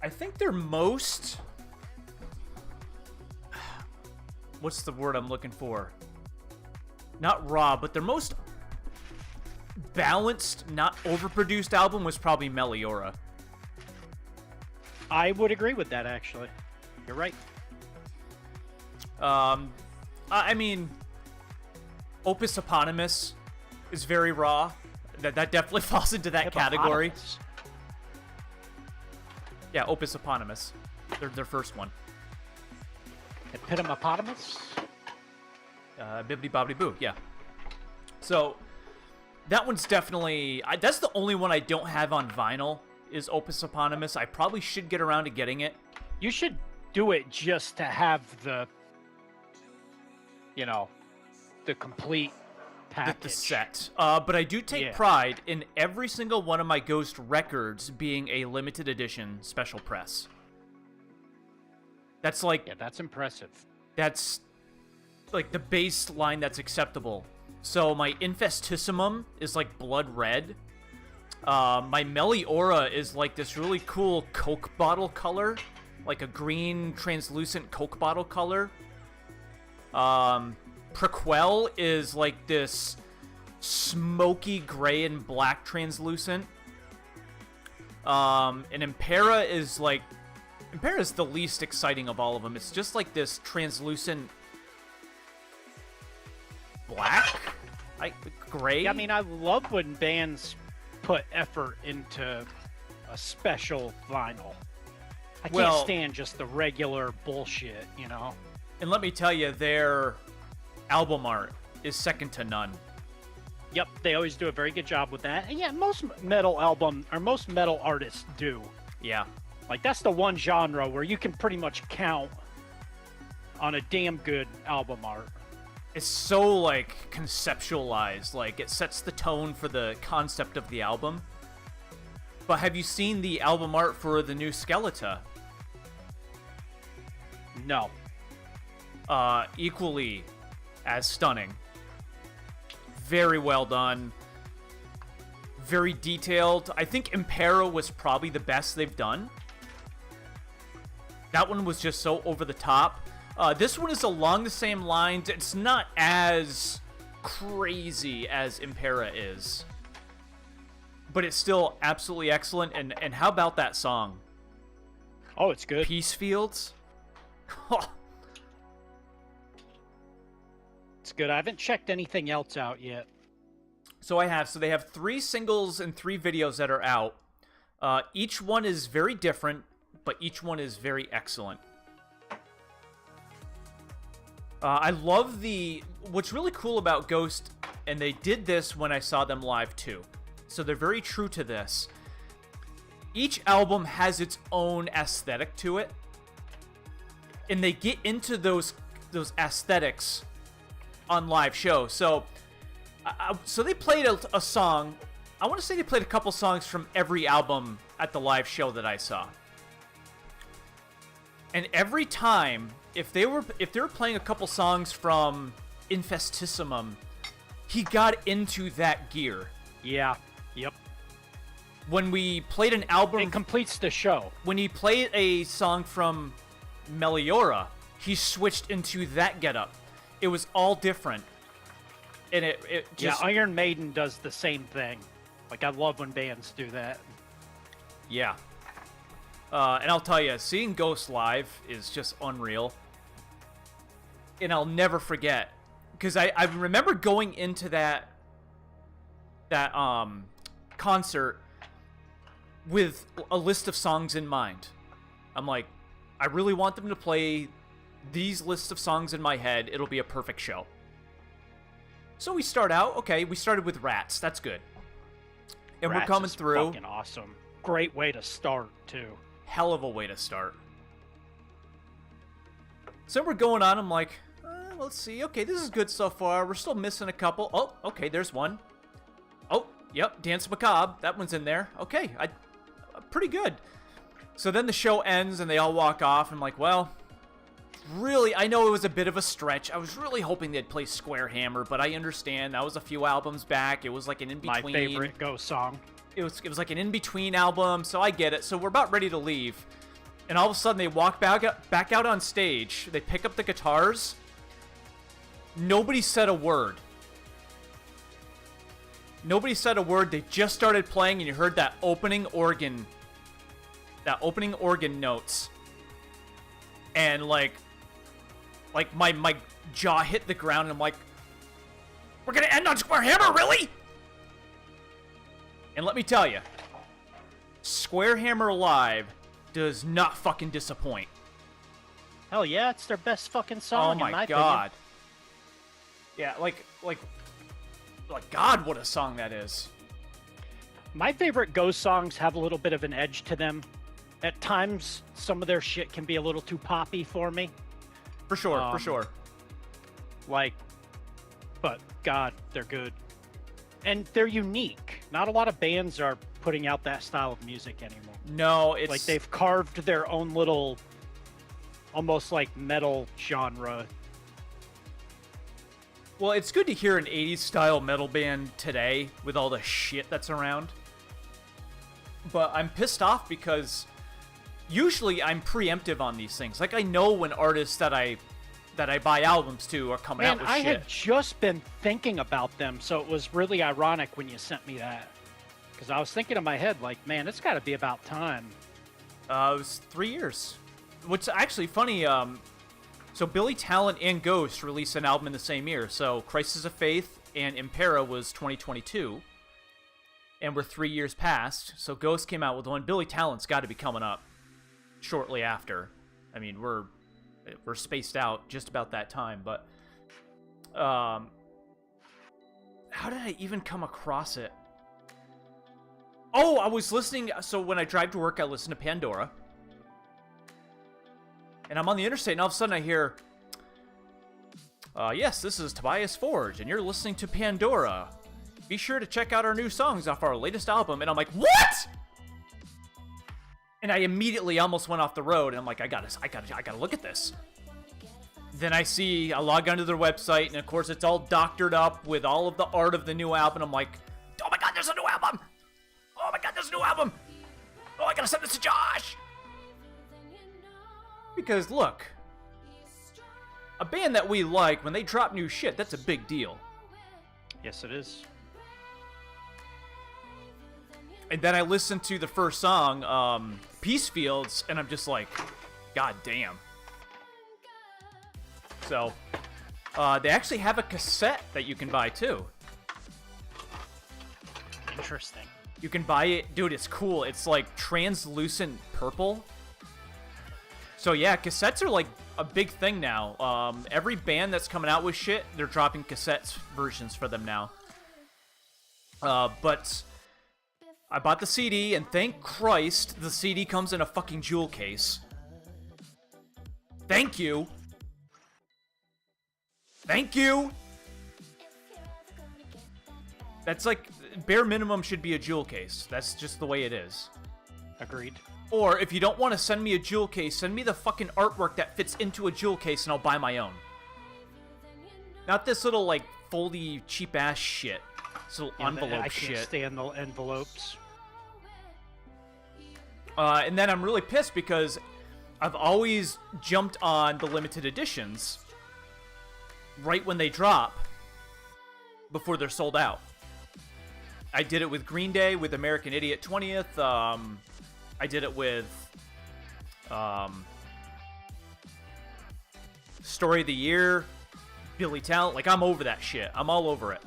I think they're most... What's the word I'm looking for? Not raw, but their most balanced, not overproduced album was probably Meliora. I would agree with that, actually. You're right. I mean, Opus Eponymous is very raw. That definitely falls into that category. Yeah, Opus Eponymous. Their first one. Epitomopotamus? Bibbidi Bobbidi Boo, yeah. So, that one's definitely... that's the only one I don't have on vinyl, is Opus Eponymous. I probably should get around to getting it. You should do it just to have the, the complete package. The set. But I do take pride in every single one of my Ghost records being a limited edition special press. That's like... Yeah, that's impressive. That's like the baseline that's acceptable. So my Infestissimum is like blood red. My Meliora is like this really cool Coke bottle color. Like a green translucent Coke bottle color. Prequel is like this smoky gray and black translucent. And Impera is like... Impera is the least exciting of all of them. It's just like this translucent black? Gray? Yeah, I mean, I love when bands put effort into a special vinyl. I can't stand just the regular bullshit, And let me tell you, their album art is second to none. Yep, they always do a very good job with that. And yeah, most metal artists do. Yeah. Like, that's the one genre where you can pretty much count on a damn good album art. It's so, like, conceptualized. Like, it sets the tone for the concept of the album. But have you seen the album art for the new Skeletor? No. Equally as stunning. Very well done. Very detailed. I think Impera was probably the best they've done. That one was just so over the top. This one is along the same lines. It's not as crazy as Impera is. But it's still absolutely excellent. And how about that song? Oh, it's good. Peace Fields? It's good. I haven't checked anything else out yet. So I have. So they have 3 singles and 3 videos that are out. Each one is very different, but each one is very excellent. I love what's really cool about Ghost, and they did this when I saw them live too. So they're very true to this. Each album has its own aesthetic to it. And they get into those aesthetics on live show. So they played a song. I want to say they played a couple songs from every album at the live show that I saw. And every time, if they were playing a couple songs from Infestissimum, he got into that gear. Yeah. Yep. When we played an album... It completes the show. When he played a song from Meliora, he switched into that getup. It was all different. And it just... Yeah, Iron Maiden does the same thing. Like, I love when bands do that. Yeah. And I'll tell you, seeing Ghost live is just unreal. And I'll never forget. Because I remember going into that concert with a list of songs in mind. I'm like, I really want them to play these lists of songs in my head. It'll be a perfect show. So we start out, okay, we started with Rats. That's good. And Rats we're coming is through. Fucking awesome. Great way to start, too. Hell of a way to start. So we're going on. I'm like, let's see. Okay, this is good so far. We're still missing a couple. Oh, okay, there's one. Oh, yep, Dance Macabre. That one's in there. Okay, pretty good. So then the show ends and they all walk off. I'm like, well, really, I know it was a bit of a stretch. I was really hoping they'd play Square Hammer, but I understand. That was a few albums back. It was like an in-between. My favorite Ghost song. It was like an in-between album, so I get it. So we're about ready to leave. And all of a sudden, they walk back out on stage. They pick up the guitars. Nobody said a word. Nobody said a word. They just started playing, and you heard that opening organ notes. And like my jaw hit the ground, and I'm like, we're gonna end on Square Hammer, really? And let me tell you, Square Hammer Live does not fucking disappoint. Hell yeah, it's their best fucking song. Oh my opinion. god. Yeah, like God, what a song that is. My favorite Ghost songs have a little bit of an edge to them. At times, some of their shit can be a little too poppy for me. For sure. But God, they're good. And they're unique. Not a lot of bands are putting out that style of music anymore. No, it's... Like, they've carved their own little, almost like metal genre. Well, it's good to hear an 80s style metal band today with all the shit that's around. But I'm pissed off because usually I'm preemptive on these things. Like, I know when artists that I buy albums to are coming out with I shit. had just been thinking about them, so it was really ironic when you sent me that. Because I was thinking in my head, like, man, it's got to be about time. It was 3 years. What's actually funny, so Billy Talent and Ghost released an album in the same year. So Crisis of Faith and Impera was 2022. And we're 3 years past. So Ghost came out with one. Billy Talent's got to be coming up shortly after. I mean, we're spaced out just about that time. But how did I even come across it? Oh, I was listening. So when I drive to work, I listen to Pandora. And I'm on the interstate, and all of a sudden I hear, yes, this is Tobias Forge, and you're listening to Pandora. Be sure to check out our new songs off our latest album. And I'm like, what? And I immediately almost went off the road, and I'm like, I gotta look at this. Then I log onto their website, and of course it's all doctored up with all of the art of the new album. I'm like, oh my god, there's a new album! Oh my god, there's a new album! Oh, I gotta send this to Josh! Because, look, a band that we like, when they drop new shit, that's a big deal. Yes, it is. And then I listened to the first song, Peace Fields, and I'm just like, god damn. So, they actually have a cassette that you can buy, too. Interesting. You can buy it. Dude, it's cool. It's like translucent purple. So yeah, cassettes are like a big thing now. Every band that's coming out with shit, they're dropping cassette versions for them now. But I bought the CD, and thank Christ, the CD comes in a fucking jewel case. Thank you. Thank you. That's like, bare minimum should be a jewel case. That's just the way it is. Agreed. Or, if you don't want to send me a jewel case, send me the fucking artwork that fits into a jewel case and I'll buy my own. Not this little, like, foldy, cheap-ass shit. This little envelope shit. I can't stand the envelopes. And then I'm really pissed because I've always jumped on the limited editions right when they drop before they're sold out. I did it with Green Day, with American Idiot 20th, I did it with Story of the Year, Billy Talent. Like, I'm over that shit. I'm all over it.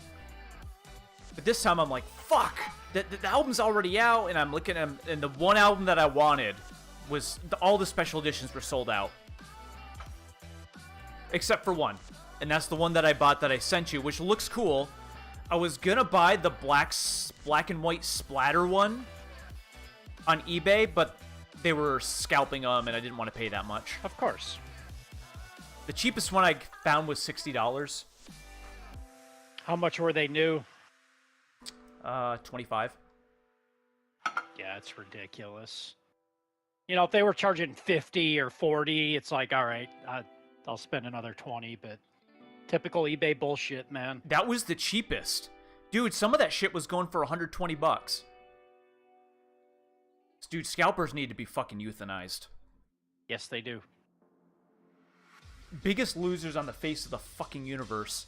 But this time I'm like, fuck! The album's already out, and I'm looking at them, and the one album that I wanted was... all the special editions were sold out. Except for one. And that's the one that I bought that I sent you, which looks cool. I was gonna buy the black and white splatter one on eBay, but they were scalping them, and I didn't want to pay that much. Of course. The cheapest one I found was $60. How much were they new? 25. Yeah, it's ridiculous. You know, if they were charging 50 or 40, it's like, all right, I'll spend another 20, but typical eBay bullshit, man. That was the cheapest. Dude, some of that shit was going for $120. Dude, scalpers need to be fucking euthanized. Yes, they do. Biggest losers on the face of the fucking universe.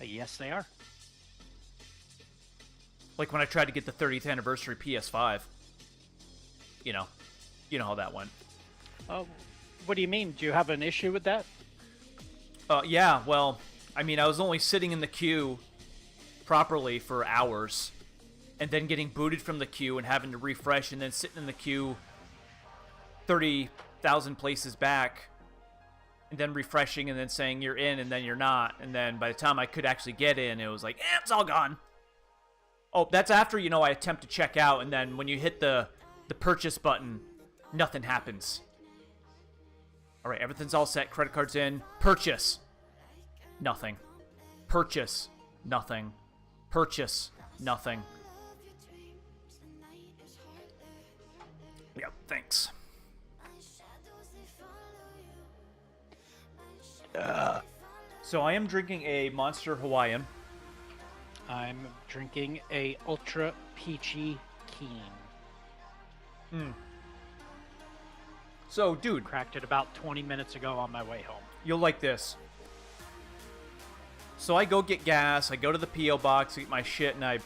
Yes, they are. Like when I tried to get the 30th anniversary PS5. You know how that went. What do you mean? Do you have an issue with that? Yeah, well, I mean, I was only sitting in the queue properly for hours, and then getting booted from the queue and having to refresh, and then sitting in the queue 30,000 places back, and then refreshing, and then saying you're in, and then you're not, and then by the time I could actually get in, it was like, it's all gone. Oh, that's after, I attempt to check out, and then when you hit the purchase button, nothing happens. All right, everything's all set. Credit card's in. Purchase. Nothing. Purchase. Nothing. Purchase. Nothing. Yep, thanks. So I am drinking a Monster Hawaiian. I'm drinking a Ultra Peachy Keen. So, dude, Cracked it about 20 minutes ago on my way home. you'll like this. So I go get gas, I go to the P.O. box, get my shit, and it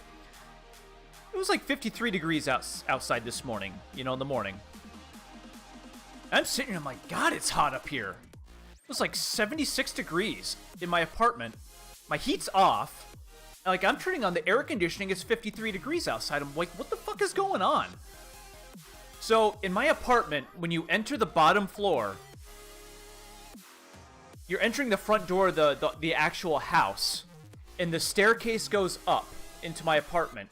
was like 53 degrees outside this morning, in the morning. I'm sitting here, I'm like, God, it's hot up here. It was like 76 degrees in my apartment. My heat's off. Like, I'm turning on the air conditioning, it's 53 degrees outside. I'm like, what the fuck is going on? So, in my apartment, when you enter the bottom floor, you're entering the front door of the actual house, and the staircase goes up into my apartment.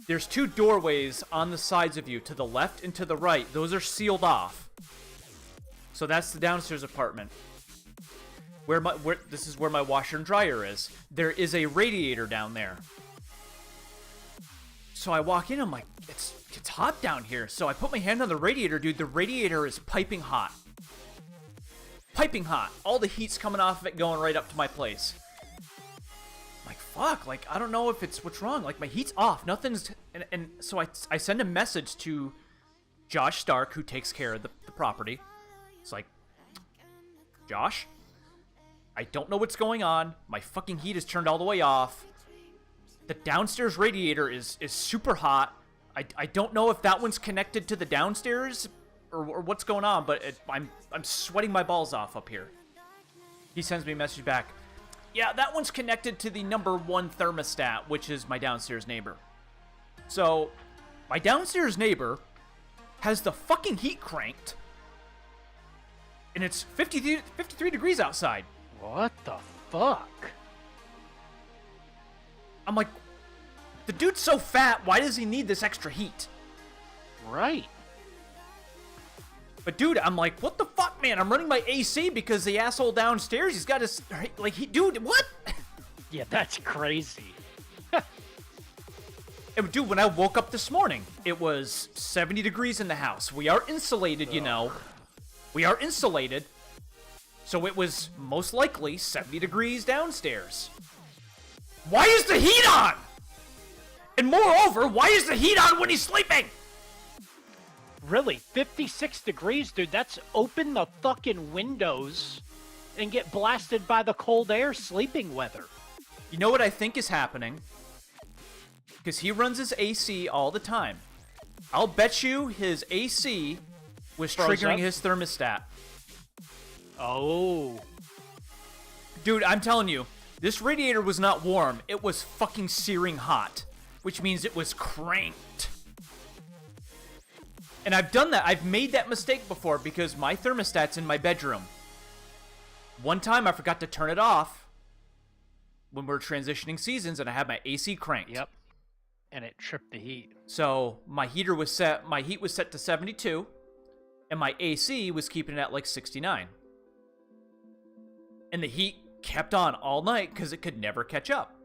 There's 2 doorways on the sides of you, to the left and to the right. Those are sealed off. So that's the downstairs apartment. This is where my washer and dryer is. There is a radiator down there. So I walk in, I'm like, it's hot down here. So I put my hand on the radiator, dude. The radiator is piping hot. Piping hot. All the heat's coming off of it, going right up to my place. I'm like, fuck, like, I don't know if it's what's wrong. Like, my heat's off. Nothing's... And so I send a message to Josh Stark, who takes care of the property. It's like, Josh, I don't know what's going on. My fucking heat is turned all the way off. The downstairs radiator is super hot. I don't know if that one's connected to the downstairs or what's going on, but I'm sweating my balls off up here. He sends me a message back. Yeah, that one's connected to the #1 thermostat, which is my downstairs neighbor. So, my downstairs neighbor has the fucking heat cranked, and it's 53 degrees outside. What the fuck? I'm like, the dude's so fat, why does he need this extra heat? Right. But dude, I'm like, what the fuck, man? I'm running my AC because the asshole downstairs, he's got his, dude, what? Yeah, that's crazy. And dude, when I woke up this morning, it was 70 degrees in the house. We are insulated, We are insulated. So it was most likely 70 degrees downstairs. Why is the heat on? And moreover, why is the heat on when he's sleeping? Really, 56 degrees, dude. That's open the fucking windows and get blasted by the cold air sleeping weather. You know what I think is happening? Because he runs his AC all the time. I'll bet you his AC was triggering his thermostat. Oh. Dude, I'm telling you, this radiator was not warm. It was fucking searing hot, which means it was cranked. And I've done that. I've made that mistake before because my thermostat's in my bedroom. One time I forgot to turn it off when we're transitioning seasons and I had my AC cranked. Yep. And it tripped the heat. So my heat was set to 72 and my AC was keeping it at like 69. And the heat kept on all night because it could never catch up.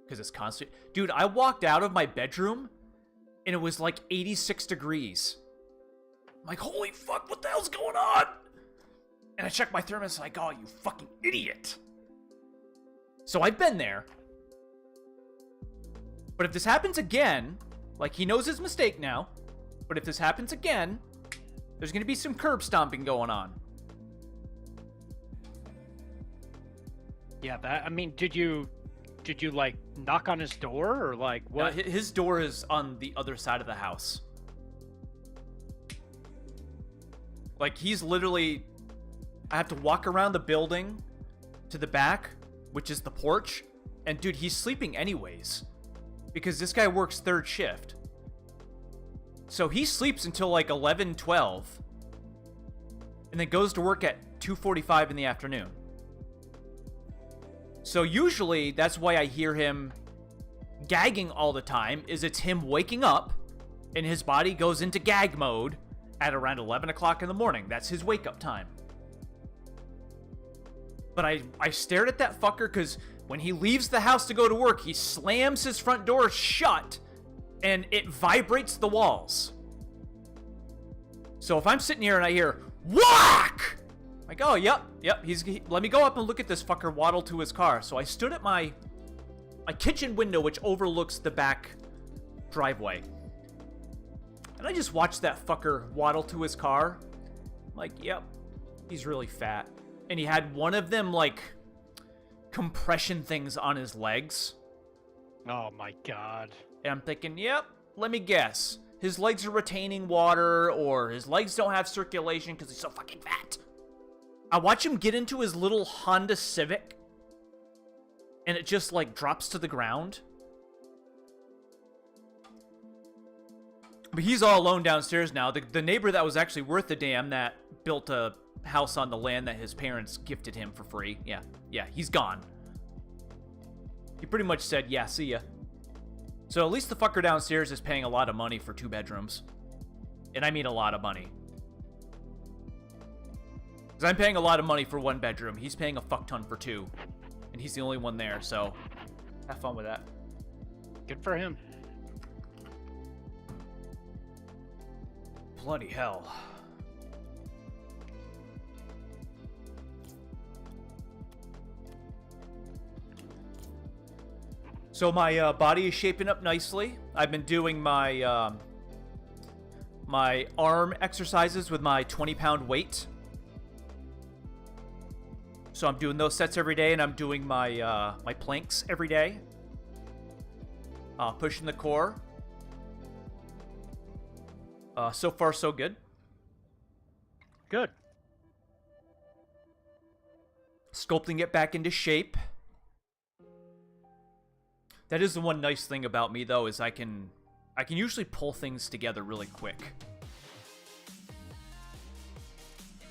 Because it's constant. Dude, I walked out of my bedroom and it was like 86 degrees. I'm like, holy fuck, what the hell's going on? And I checked my thermos, like, oh, you fucking idiot. So I've been there. But if this happens again, like, he knows his mistake now. But if this happens again, There's going to be some curb stomping going on. Yeah, I mean, did you like knock on his door or like what? His door is on the other side of the house. Like, he's literally... I have to walk around the building to the back, which is the porch. And dude, he's sleeping anyways. Because this guy works third shift. So he sleeps until like 11, 12. And then goes to work at 2:45 in the afternoon. So usually, that's why I hear him gagging all the time, is it's him waking up, and his body goes into gag mode at around 11 o'clock in the morning. That's his wake-up time. But I stared at that fucker because when he leaves the house to go to work, he slams his front door shut, and it vibrates the walls. So if I'm sitting here and I hear, whack! Like, oh, yep. Let me go up and look at this fucker waddle to his car. So I stood at my kitchen window, which overlooks the back driveway. And I just watched that fucker waddle to his car. I'm like, yep, he's really fat. And he had one of them, like, compression things on his legs. Oh, my God. And I'm thinking, yep, let me guess. His legs are retaining water, or his legs don't have circulation because he's so fucking fat. I watch him get into his little Honda Civic, and it just, like, drops to the ground. But he's all alone downstairs now. The neighbor that was actually worth the damn that built a house on the land that his parents gifted him for free. Yeah, he's gone. He pretty much said, yeah, see ya. So at least the fucker downstairs is paying a lot of money for 2 bedrooms. And I mean a lot of money. Because I'm paying a lot of money for 1 bedroom. He's paying a fuck ton for 2. And he's the only one there, so have fun with that. Good for him. Bloody hell. So my body is shaping up nicely. I've been doing my my arm exercises with my 20-pound weight. So I'm doing those sets every day, and I'm doing my my planks every day. Pushing the core. So far, so good. Good. Sculpting it back into shape. That is the one nice thing about me, though, is I can usually pull things together really quick.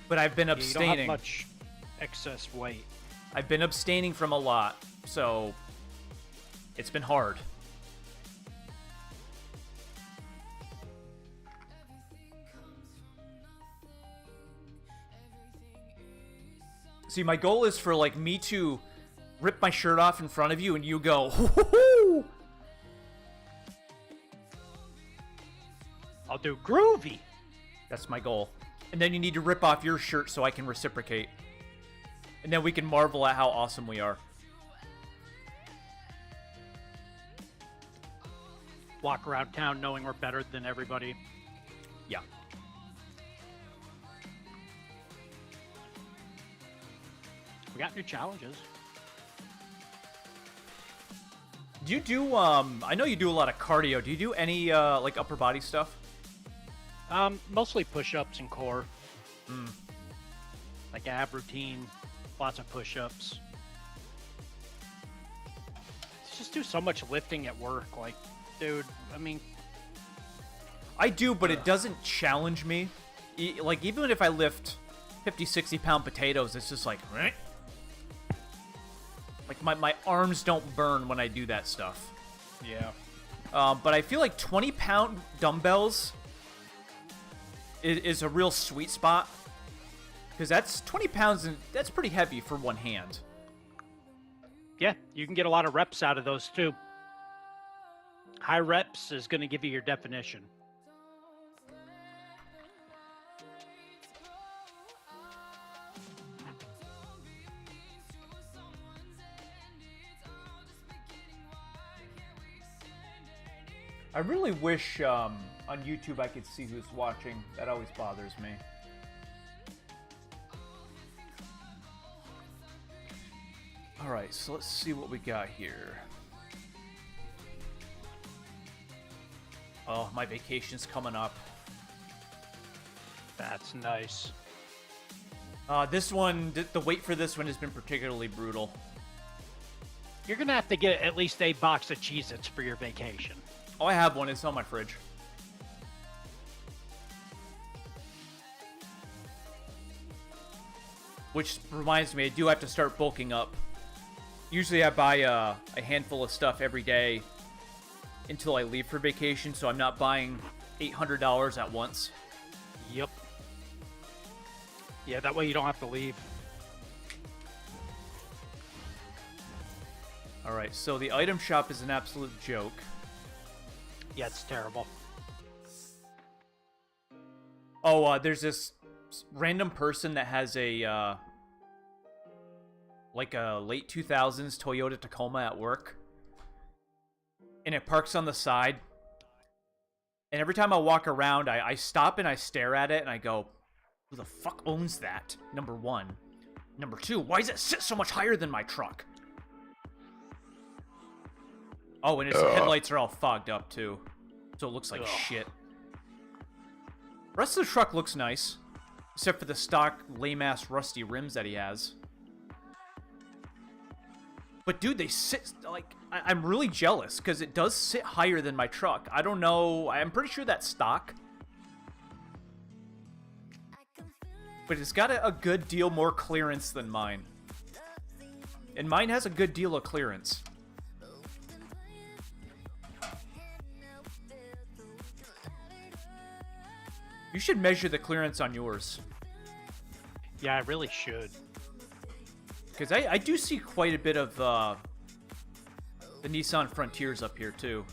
But I've been abstaining. You don't have much excess weight. I've been abstaining from a lot, so it's been hard. See, my goal is for, like, me to rip my shirt off in front of you and you go, hoo-hoo-hoo! I'll do groovy. That's my goal. And then you need to rip off your shirt so I can reciprocate. And then we can marvel at how awesome we are. Walk around town knowing we're better than everybody. Yeah. We got new challenges. Do you do, I know you do a lot of cardio. Do you do any, like, upper body stuff? Mostly push-ups and core. Mm. Like ab routine, lots of push-ups. Just do so much lifting at work. Like, dude, I mean... I do, but it doesn't challenge me. Like, even if I lift 50, 60-pound potatoes, it's just like... Reh. Like, my arms don't burn when I do that stuff. Yeah. But I feel like 20-pound dumbbells is a real sweet spot. Because that's 20 pounds, and that's pretty heavy for one hand. Yeah, you can get a lot of reps out of those, too. High reps is going to give you your definition. I really wish on YouTube I could see who's watching. That always bothers me. Alright, so let's see what we got here. Oh, my vacation's coming up. That's nice. This one, the wait for this one has been particularly brutal. You're gonna have to get at least a box of Cheez-Its for your vacation. Oh, I have one. It's on my fridge. Which reminds me, I do have to start bulking up. Usually I buy a handful of stuff every day until I leave for vacation, so I'm not buying $800 at once. Yep. Yeah, that way you don't have to leave. Alright, so the item shop is an absolute joke. Yeah, it's terrible. Oh, there's this random person that has a, like a late 2000s Toyota Tacoma at work. And it parks on the side. And every time I walk around, I stop and I stare at it and I go, who the fuck owns that? Number one. Number two, why does it sit so much higher than my truck? Oh, and its headlights are all fogged up, too. So it looks like shit. The rest of the truck looks nice. Except for the stock, lame-ass, rusty rims that he has. But, dude, they sit, like... I'm really jealous, because it does sit higher than my truck. I don't know... I'm pretty sure that's stock. But it's got a good deal more clearance than mine. And mine has a good deal of clearance. You should measure the clearance on yours. Yeah, I really should. Because I do see quite a bit of the Nissan Frontiers up here, too.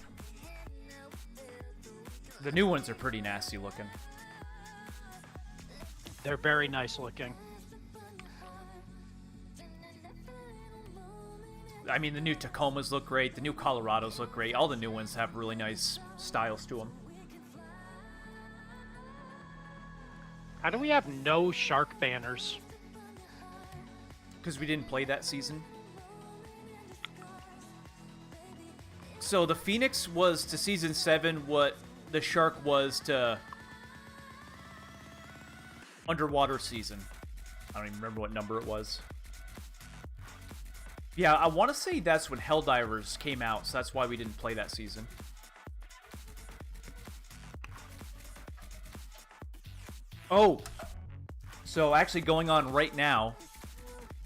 The new ones are pretty nasty looking. They're very nice looking. I mean, the new Tacomas look great. The new Colorados look great. All the new ones have really nice styles to them. How do we have no shark banners? Because we didn't play that season. So the Phoenix was to Season 7 what the Shark was to Underwater Season. I don't even remember what number it was. Yeah, I want to say that's when Helldivers came out, so that's why we didn't play that season. Oh, so actually going on right now,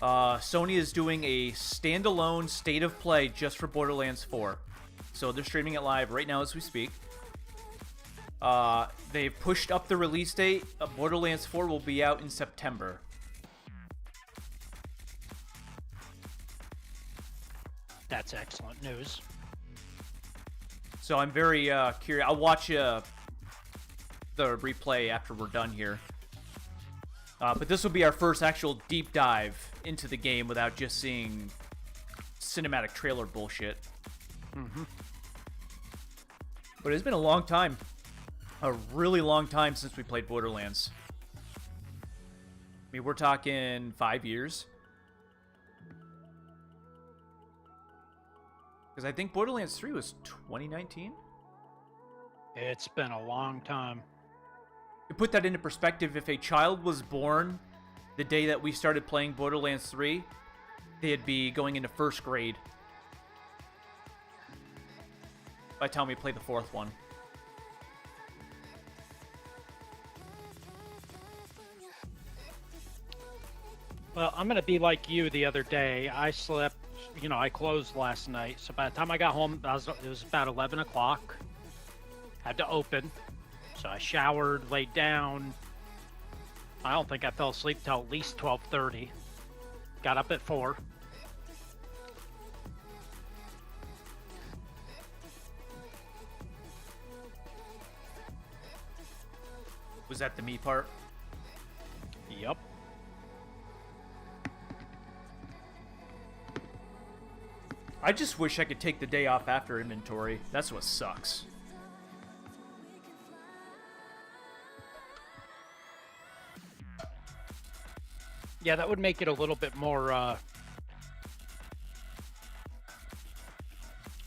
Sony is doing a standalone state of play just for Borderlands 4. So they're streaming it live right now as we speak. They've pushed up the release date. Borderlands 4 will be out in September. That's excellent news. So I'm very curious. I'll watch the replay after we're done here. But this will be our first actual deep dive into the game without just seeing cinematic trailer bullshit. Mm-hmm. But it's been a long time. A really long time since we played Borderlands. I mean, we're talking 5 years. Because I think Borderlands 3 was 2019? It's been a long time. To put that into perspective, if a child was born the day that we started playing Borderlands 3, they'd be going into first grade by the time we play the fourth one. Well, I'm going to be like you the other day. I slept, I closed last night. So by the time I got home, it was about 11 o'clock. Had to open. So I showered, laid down. I don't think I fell asleep till at least 12:30. Got up at 4. Was that the me part? Yep. I just wish I could take the day off after inventory. That's what sucks. Yeah, that would make it a little bit more, a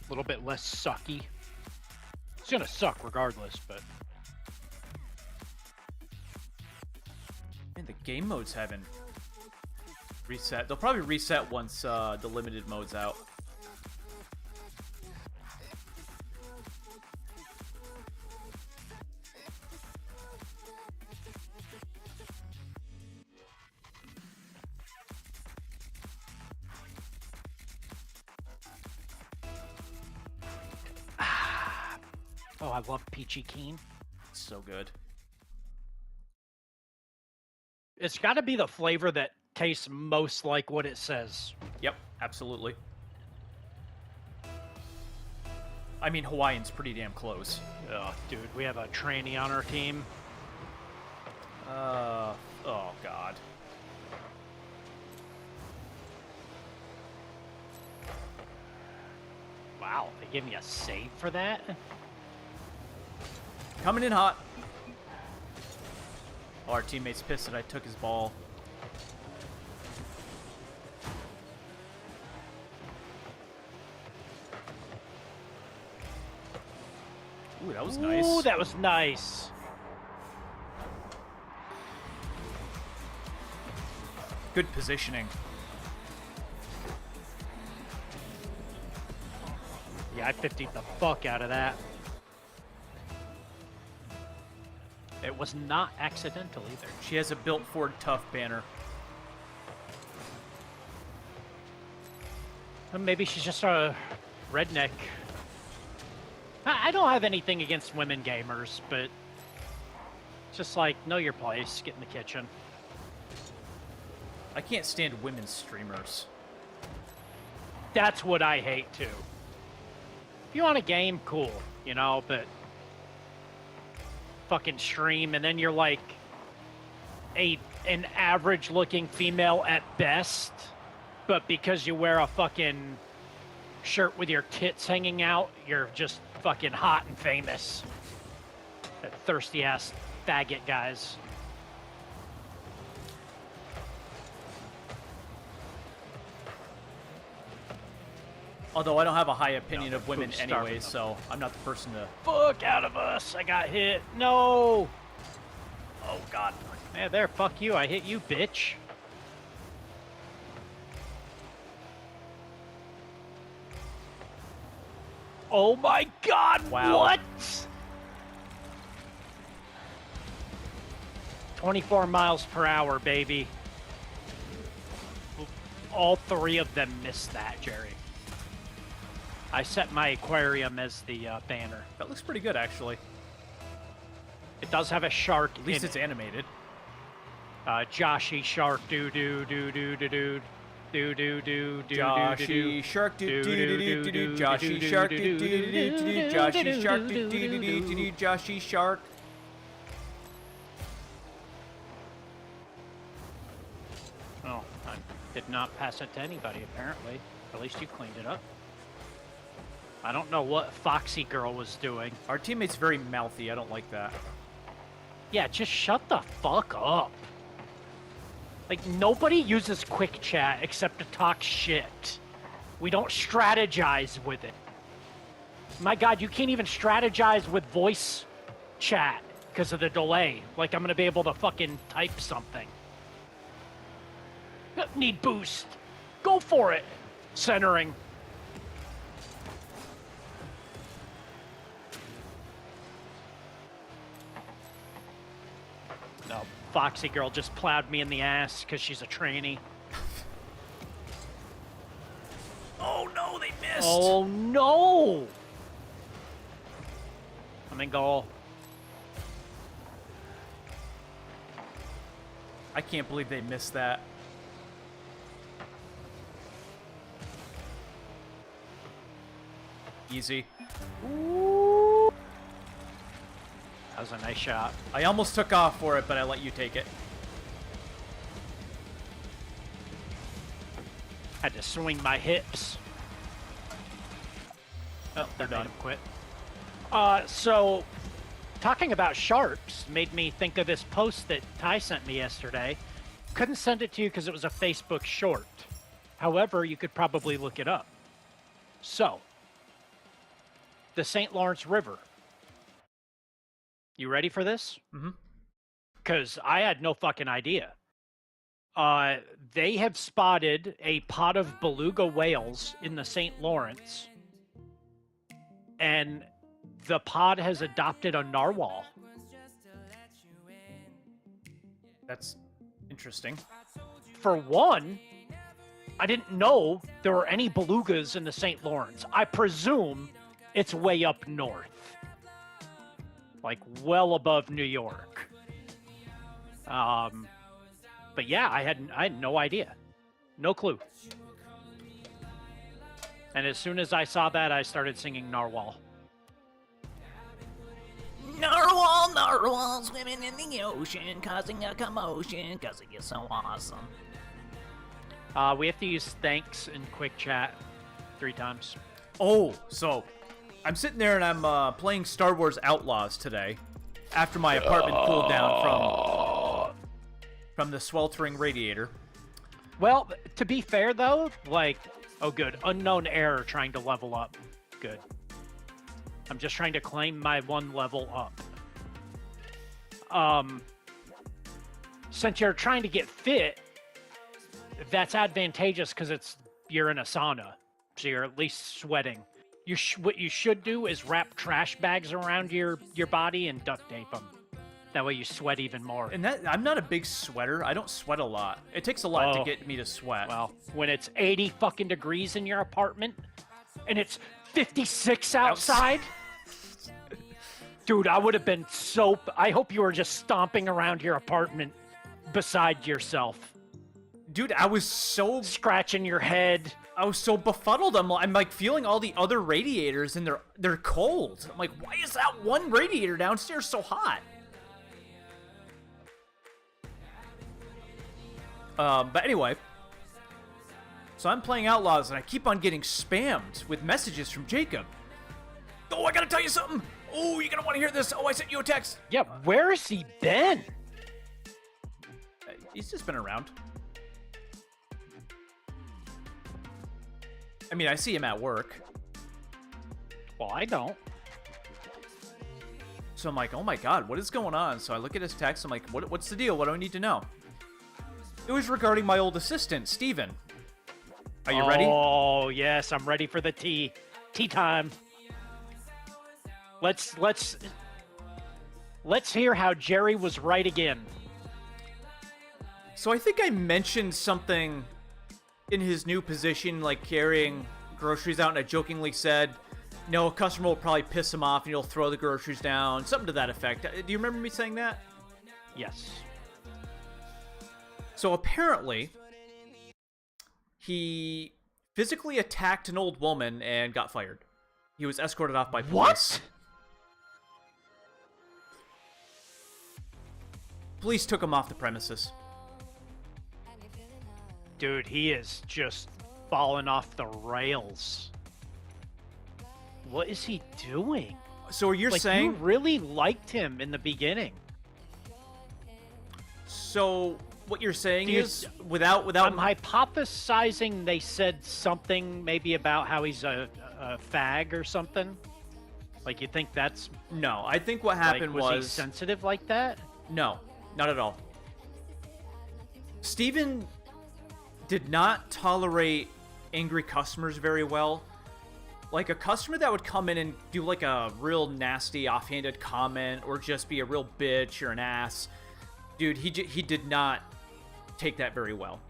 little bit less sucky. It's gonna suck regardless, but... Man, the game modes haven't reset. They'll probably reset once the limited mode's out. Oh, I love Peachy Keen. It's so good. It's got to be the flavor that tastes most like what it says. Yep, absolutely. I mean, Hawaiian's pretty damn close. Oh, dude, we have a tranny on our team. Oh God. Wow, they gave me a save for that? Coming in hot. Oh, our teammate's pissed that I took his ball. Ooh, that was nice. Ooh, that was nice. Good positioning. Yeah, I 50'd the fuck out of that. It was not accidental either. She has a built Ford Tough banner. Maybe she's just a redneck. I don't have anything against women gamers, but it's just like, know your place, get in the kitchen. I can't stand women streamers. That's what I hate too. If you want a game, cool, you know, but fucking stream and then you're like an average looking female at best, but because you wear a fucking shirt with your tits hanging out, you're just fucking hot and famous. That thirsty ass faggot guys. Although I don't have a high opinion of women food's starving anyways, so I'm not the person to... Fuck out of us! I got hit. No! Oh, God. Yeah, there, fuck you. I hit you, bitch. Oh my god, Wow. what? 24 miles per hour, baby. All three of them missed that, Jerry. I set my aquarium as the banner. That looks pretty good, actually. It does have a shark At least in it's animated. Joshy shark doo doo doo doo doo doo. Do do do do Joshy shark do do do do do do Joshy shark do do do do do Joshy shark do do do do do Joshy shark. Oh, I did not pass it to anybody apparently. At least you cleaned it up. I don't know what Foxy Girl was doing. Our teammate's very mouthy. I don't like that. Yeah, just shut the fuck up. Like, nobody uses quick chat except to talk shit. We don't strategize with it. My god, you can't even strategize with voice chat because of the delay. Like, I'm gonna be able to fucking type something. Need boost. Go for it. Centering. No, Foxy Girl just plowed me in the ass because she's a trainee. Oh no, they missed. Oh no! I'm in goal. I can't believe they missed that. Easy. Ooh. That was a nice shot. I almost took off for it, but I let you take it. Had to swing my hips. Oh, They're that made done. him quit. So, talking about sharps made me think of this post that Ty sent me yesterday. Couldn't send it to you because it was a Facebook short. However, you could probably look it up. So, the St. Lawrence River. You ready for this? Mm-hmm. Because I had no fucking idea. They have spotted a pod of beluga whales in the St. Lawrence, and the pod has adopted a narwhal. That's interesting. For one, I didn't know there were any belugas in the St. Lawrence. I presume it's way up north, like well above New York. But yeah, I had no idea, no clue. And as soon as I saw that, I started singing Narwhal. Narwhal, narwhal, swimming in the ocean, causing a commotion, cause you're so awesome. We have to use thanks in quick chat 3 times. Oh, so I'm sitting there and I'm playing Star Wars Outlaws today after my apartment cooled down from the sweltering radiator. Well, to be fair though, like, oh good, unknown error trying to level up. Good. I'm just trying to claim my 1 level up. Since you're trying to get fit, that's advantageous because you're in a sauna, so you're at least sweating. What you should do is wrap trash bags around your body and duct tape them. That way you sweat even more. And I'm not a big sweater. I don't sweat a lot. It takes a lot to get me to sweat. Well, when it's 80 fucking degrees in your apartment and it's 56 outside, dude, I would have been I hope you were just stomping around your apartment beside yourself. Dude, I was so scratching your head. I was so befuddled. I'm like feeling all the other radiators and they're cold. I'm like, why is that one radiator downstairs so hot? But anyway, so I'm playing Outlaws and I keep on getting spammed with messages from Jacob. Oh, I gotta tell you something. Oh, you're gonna want to hear this. Oh, I sent you a text. Yeah, where has he been? He's just been around. I mean, I see him at work. Well, I don't. So I'm like, oh my god, what is going on? So I look at his text. I'm like, what's the deal? What do I need to know? It was regarding my old assistant, Steven. Are you ready? Oh, yes, I'm ready for the tea. Tea time. Let's hear how Jerry was right again. So I think I mentioned something in his new position, like carrying groceries out, and I jokingly said, no, a customer will probably piss him off and he'll throw the groceries down. Something to that effect. Do you remember me saying that? Yes. So apparently, he physically attacked an old woman and got fired. He was escorted off by police. What? Police took him off the premises. Dude, he is just falling off the rails. What is he doing? So you're like, saying... you really liked him in the beginning. So what you're saying is, without... I'm hypothesizing they said something maybe about how he's a fag or something. Like, you think that's... No, I think what happened was he sensitive like that? No, not at all. Steven did not tolerate angry customers very well. Like, a customer that would come in and do, like, a real nasty, offhanded comment, or just be a real bitch or an ass, dude, he did not take that very well.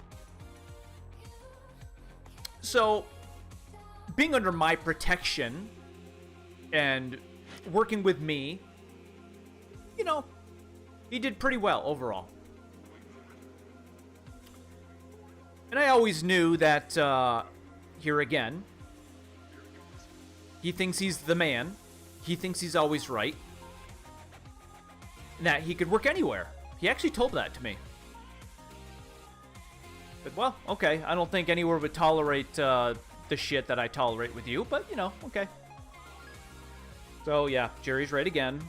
So, being under my protection and working with me, you know, he did pretty well overall. And I always knew that, here again, he thinks he's the man. He thinks he's always right. And that he could work anywhere. He actually told that to me. But, well, okay. I don't think anywhere would tolerate the shit that I tolerate with you. But, you know, okay. So, yeah. Jerry's right again.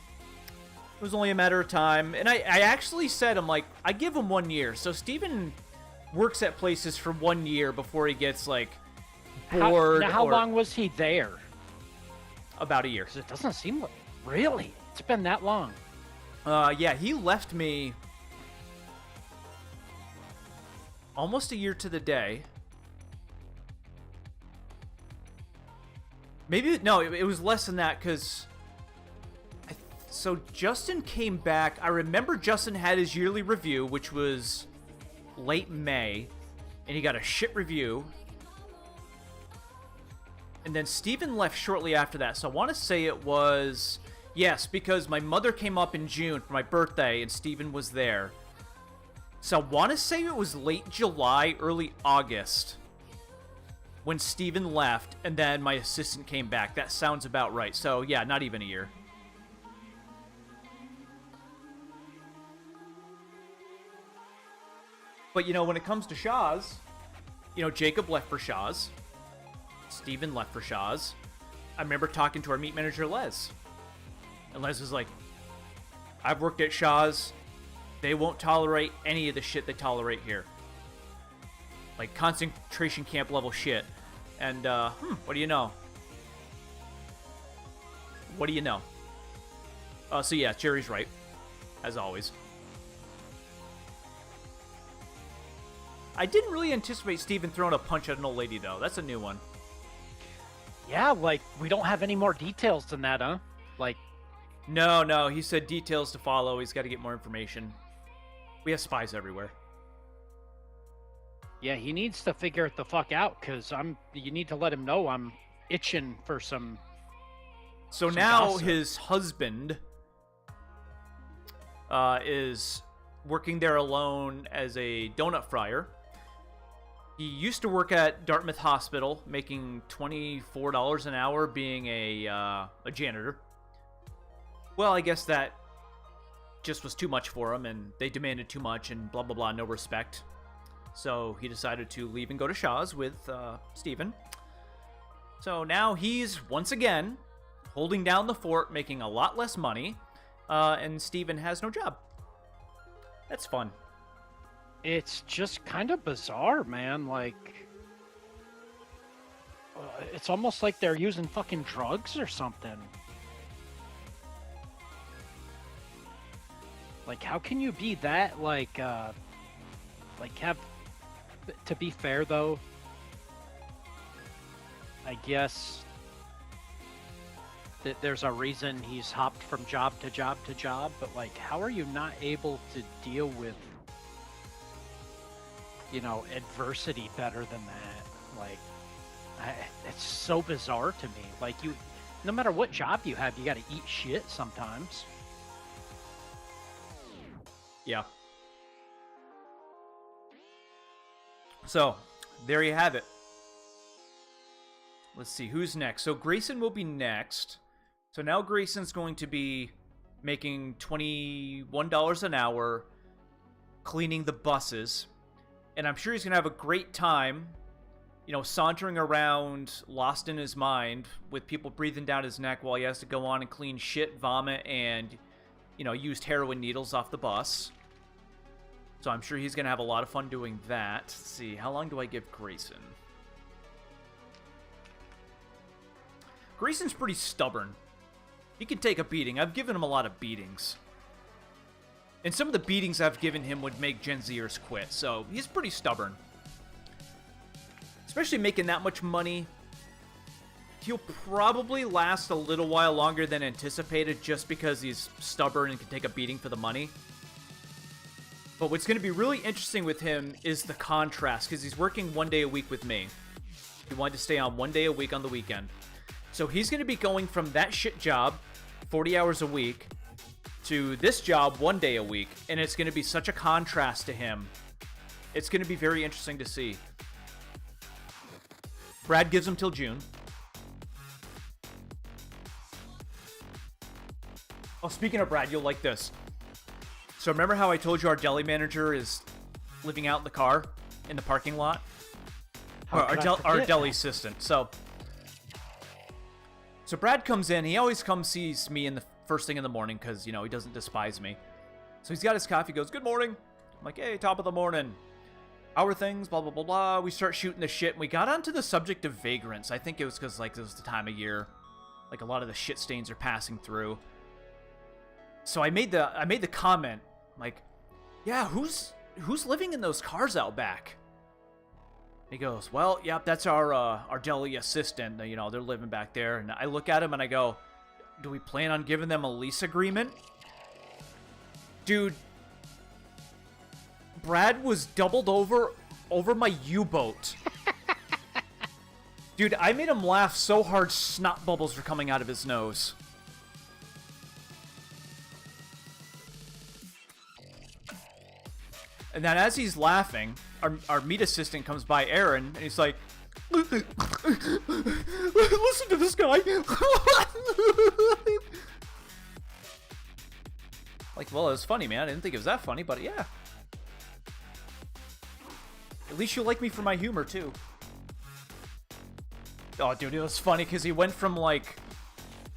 It was only a matter of time. And I actually said, I'm like, I give him 1 year. So Steven works at places for 1 year before he gets, like, bored. How long was he there? About a year. 'Cause it doesn't seem like... Really? It's been that long? Yeah, he left me almost a year to the day. Maybe, no, it was less than that, because... So Justin came back. I remember Justin had his yearly review, which was late May, and he got a shit review. And then Steven left shortly after that. So I want to say it was... Yes, because my mother came up in June for my birthday, and Steven was there. So I want to say it was late July, early August, when Steven left, and then my assistant came back. That sounds about right. So yeah, not even a year. But, you know, when it comes to Shaw's, you know, Jacob left for Shaw's. Steven left for Shaw's. I remember talking to our meat manager, Les. And Les was like, I've worked at Shaw's. They won't tolerate any of the shit they tolerate here. Like, concentration camp level shit. And, what do you know? What do you know? So yeah, Jerry's right. As always. I didn't really anticipate Steven throwing a punch at an old lady, though. That's a new one. Yeah, like, we don't have any more details than that, huh? Like... No, he said details to follow. He's got to get more information. We have spies everywhere. Yeah, he needs to figure it the fuck out, because you need to let him know I'm itching for some... So some now gossip. his husband is working there alone as a donut fryer. He used to work at Dartmouth Hospital, making $24 an hour being a janitor. Well, I guess that just was too much for him, and they demanded too much, and blah, blah, blah, no respect. So he decided to leave and go to Shaw's with Steven. So now he's, once again, holding down the fort, making a lot less money, and Steven has no job. That's fun. It's just kind of bizarre, man. Like, it's almost like they're using fucking drugs or something. Like, how can you be that, like have... To be fair, though, I guess that there's a reason he's hopped from job to job to job, but, like, how are you not able to deal with, you know, adversity better than that? Like, it's so bizarre to me. Like, no matter what job you have, you gotta eat shit sometimes. Yeah. So, there you have it. Let's see, who's next? So, Grayson will be next. So, now Grayson's going to be making $21 an hour cleaning the buses. And I'm sure he's going to have a great time, you know, sauntering around, lost in his mind, with people breathing down his neck while he has to go on and clean shit, vomit, and, you know, used heroin needles off the bus. So I'm sure he's going to have a lot of fun doing that. Let's see, how long do I give Grayson? Grayson's pretty stubborn. He can take a beating. I've given him a lot of beatings. And some of the beatings I've given him would make Gen Zers quit, so he's pretty stubborn. Especially making that much money. He'll probably last a little while longer than anticipated just because he's stubborn and can take a beating for the money. But what's going to be really interesting with him is the contrast, because he's working 1 day a week with me. He wanted to stay on 1 day a week on the weekend. So he's going to be going from that shit job, 40 hours a week, to this job 1 day a week. And it's going to be such a contrast to him. It's going to be very interesting to see. Brad gives him till June. Oh, speaking of Brad, you'll like this. So remember how I told you our deli manager is living out in the car in the parking lot? Our deli assistant. So Brad comes in. He always sees me in the first thing in the morning because, you know, he doesn't despise me. So he's got his coffee, goes, good morning. I'm like, hey, top of the morning. How are things? Blah, blah, blah, blah. We start shooting the shit, and we got onto the subject of vagrants. I think it was because, like, it was the time of year. Like, a lot of the shit stains are passing through. So I made the comment, like, yeah, who's living in those cars out back? He goes, well, yep, that's our deli assistant. You know, they're living back there. And I look at him and I go, do we plan on giving them a lease agreement? Dude, Brad was doubled over my U-boat. Dude, I made him laugh so hard snot bubbles were coming out of his nose. And then as he's laughing, our meat assistant comes by, Aaron, and he's like, listen to this guy. Like, well, it was funny, man. I didn't think it was that funny, but yeah. At least you like me for my humor, too. Oh, dude, it was funny because he went from, like,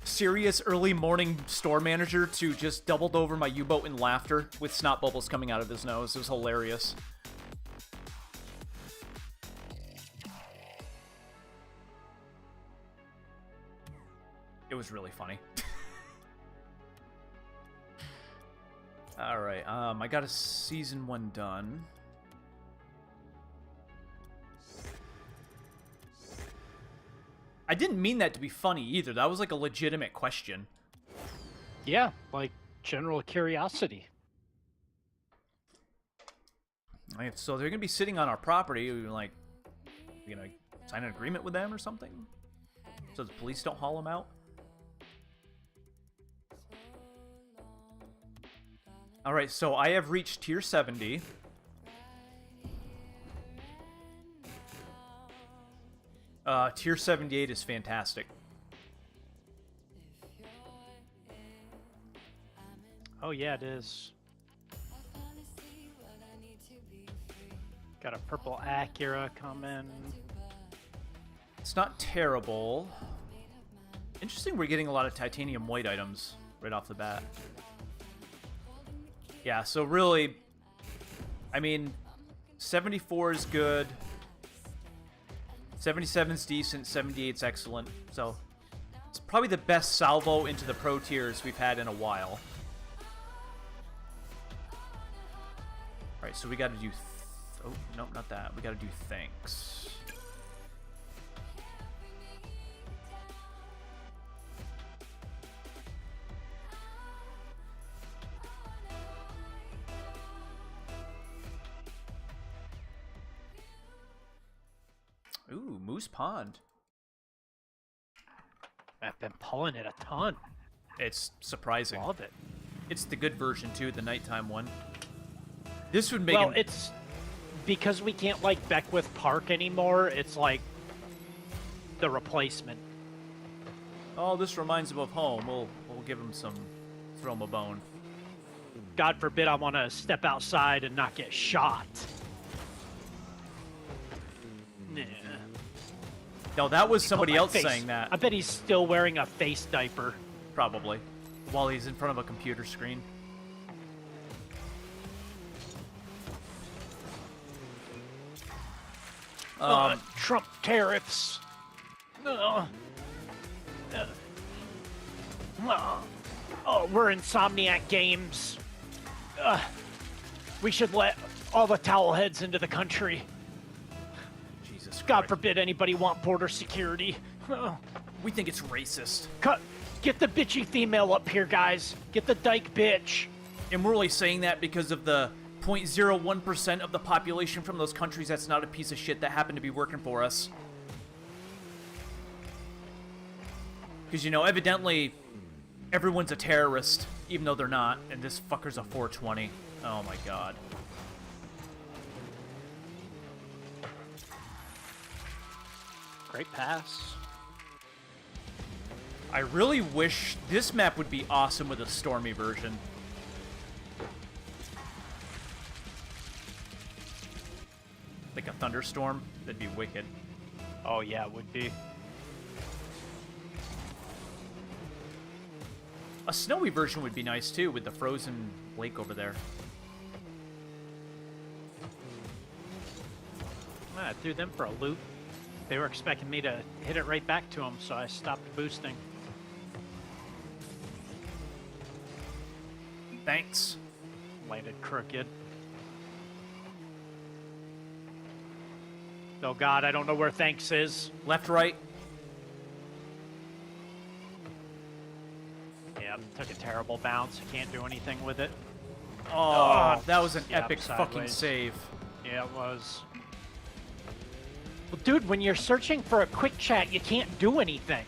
serious early morning store manager to just doubled over my U-boat in laughter with snot bubbles coming out of his nose. It was hilarious. It was really funny. Alright, I got a season 1 done. I didn't mean that to be funny either. That was like a legitimate question. Yeah, like general curiosity. Like, so they're gonna be sitting on our property. We're like, you gonna sign an agreement with them or something, so the police don't haul them out. All right, so I have reached tier 70. Tier 78 is fantastic. Oh yeah, it is. Got a purple Acura coming. It's not terrible. Interesting, we're getting a lot of titanium white items right off the bat. Yeah, so really, I mean, 74 is good. 77's decent, 78's excellent. So it's probably the best salvo into the pro tiers we've had in a while. Alright, so we gotta do... oh, no, not that. We gotta do thanks. Ooh, Moose Pond. I've been pulling it a ton. It's surprising. Love it. It's the good version, too, the nighttime one. This would make Well, him... it's because we can't like Beckwith Park anymore. It's like the replacement. Oh, this reminds him of home. We'll give him some... throw him a bone. God forbid I want to step outside and not get shot. Nah. No, that was somebody My else face. saying that. I bet he's still wearing a face diaper. Probably. While he's in front of a computer screen. Trump tariffs. Oh, we're Insomniac Games. We should let all the towel heads into the country. Jesus God Christ. forbid anybody want border security. We think it's racist. Get the bitchy female up here, guys. Get the dyke bitch. And we're only saying that because of the 0.01% of the population from those countries that's not a piece of shit that happened to be working for us. Because, you know, evidently everyone's a terrorist, even though they're not, and this fucker's a 420. Oh my god. Great pass. I really wish this map would be awesome with a stormy version. Like a thunderstorm, that'd be wicked. Oh yeah, it would be. A snowy version would be nice too, with the frozen lake over there. I threw them for a loop. They were expecting me to hit it right back to them, so I stopped boosting. Thanks. Landed crooked. Oh god, I don't know where thanks is. Left, right. Yeah, took a terrible bounce. I can't do anything with it. Oh, that was an yeah, epic fucking sideways. save. Yeah, it was. Well, dude, when you're searching for a quick chat, you can't do anything.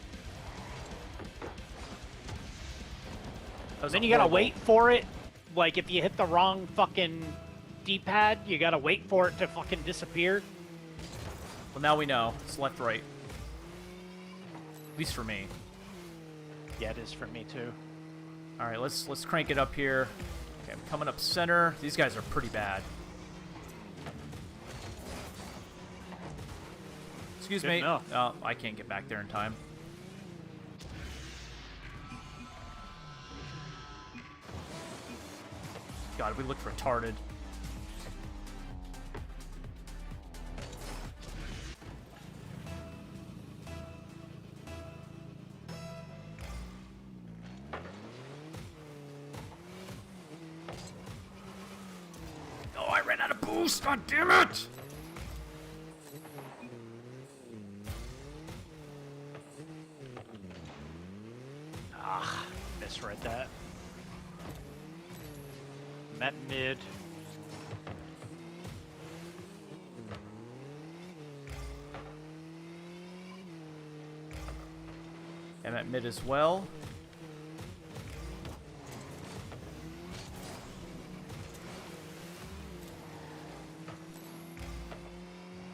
Then you gotta wait for it. Like, if you hit the wrong fucking D-pad, you gotta wait for it to fucking disappear. Well, now we know. It's left, right. At least for me. Yeah, it is for me too. All right, let's crank it up here. Okay, I'm coming up center. These guys are pretty bad. Excuse Good me. enough. Oh, I can't get back there in time. God, we look retarded. Oh, I ran out of boost. God damn it! Ah, misread that. Met mid. I'm at mid as well.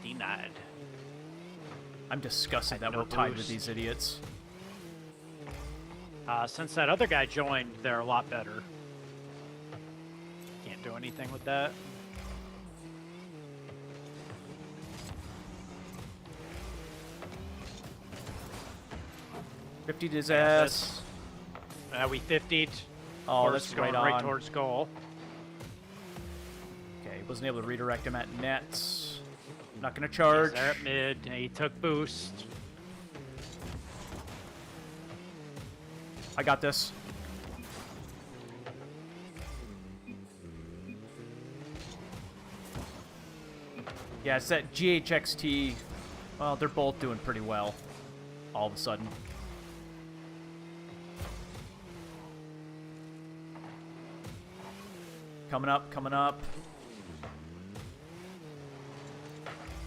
Denied. I'm disgusted that no we're tied with boost. these idiots. Since that other guy joined, they're a lot better. Can't do anything with that. $50 to his Yeah, ass. We 50'd. Oh, Course, that's going right right on. towards goal. Okay, wasn't able to redirect him at nets. Not gonna He's charge. there at mid. And he took boost. I got this. Yeah, it's that GHXT. Well, they're both doing pretty well. All of a sudden. Coming up, coming up.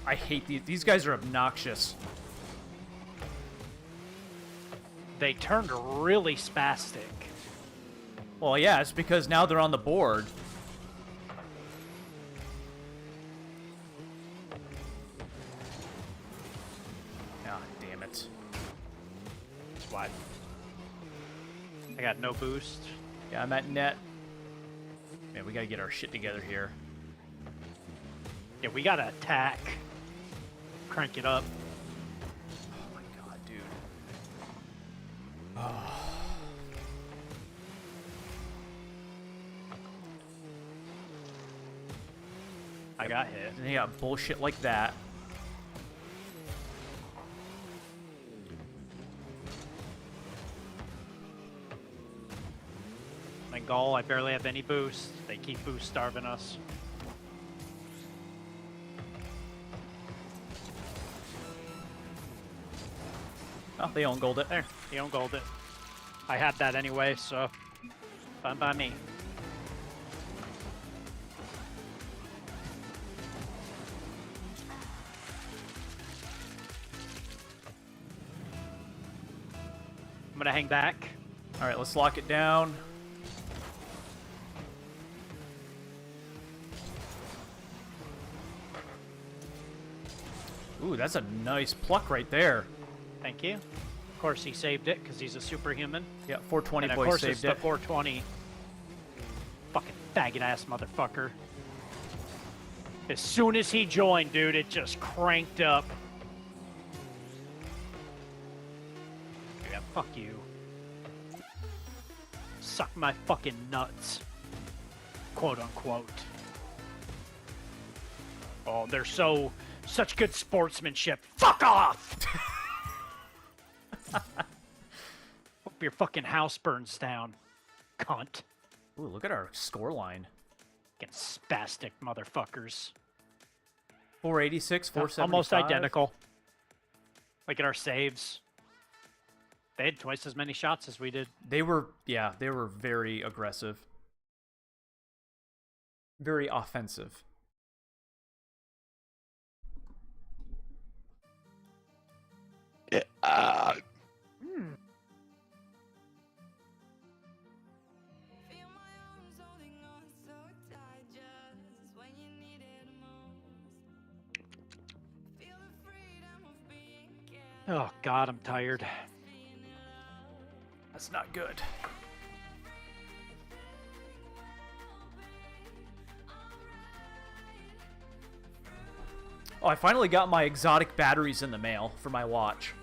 I hate these guys are obnoxious. They turned really spastic. Well, yeah, it's because now they're on the board. Ah, damn it. That's why. I got no boost. Yeah, I'm at net. Man, we gotta get our shit together here. Yeah, we gotta attack. Crank it up. Oh my god, dude. I got hit. And you got bullshit like that. My goal, I barely have any boost. They keep boost starving us. Oh, they own gold it. There, he own gold it. I had that anyway, so fine by me. I'm gonna hang back. All right, let's lock it down. Ooh, that's a nice pluck right there. Thank you. Of course, he saved it because he's a superhuman. Yeah, 420 And of boy course, it's saved the it. 420. Fucking faggot ass motherfucker. As soon as he joined, dude, it just cranked up. Yeah, fuck you. suck my fucking nuts, quote unquote. Oh, they're such good sportsmanship. Fuck off! Hope your fucking house burns down, cunt. Ooh, look at our score line. Fucking spastic motherfuckers. 486, 475. Almost identical. Look at our saves. They had twice as many shots as we did. They were very aggressive. Very offensive. Oh God, I'm tired. That's not good. Oh, I finally got my exotic batteries in the mail for my watch.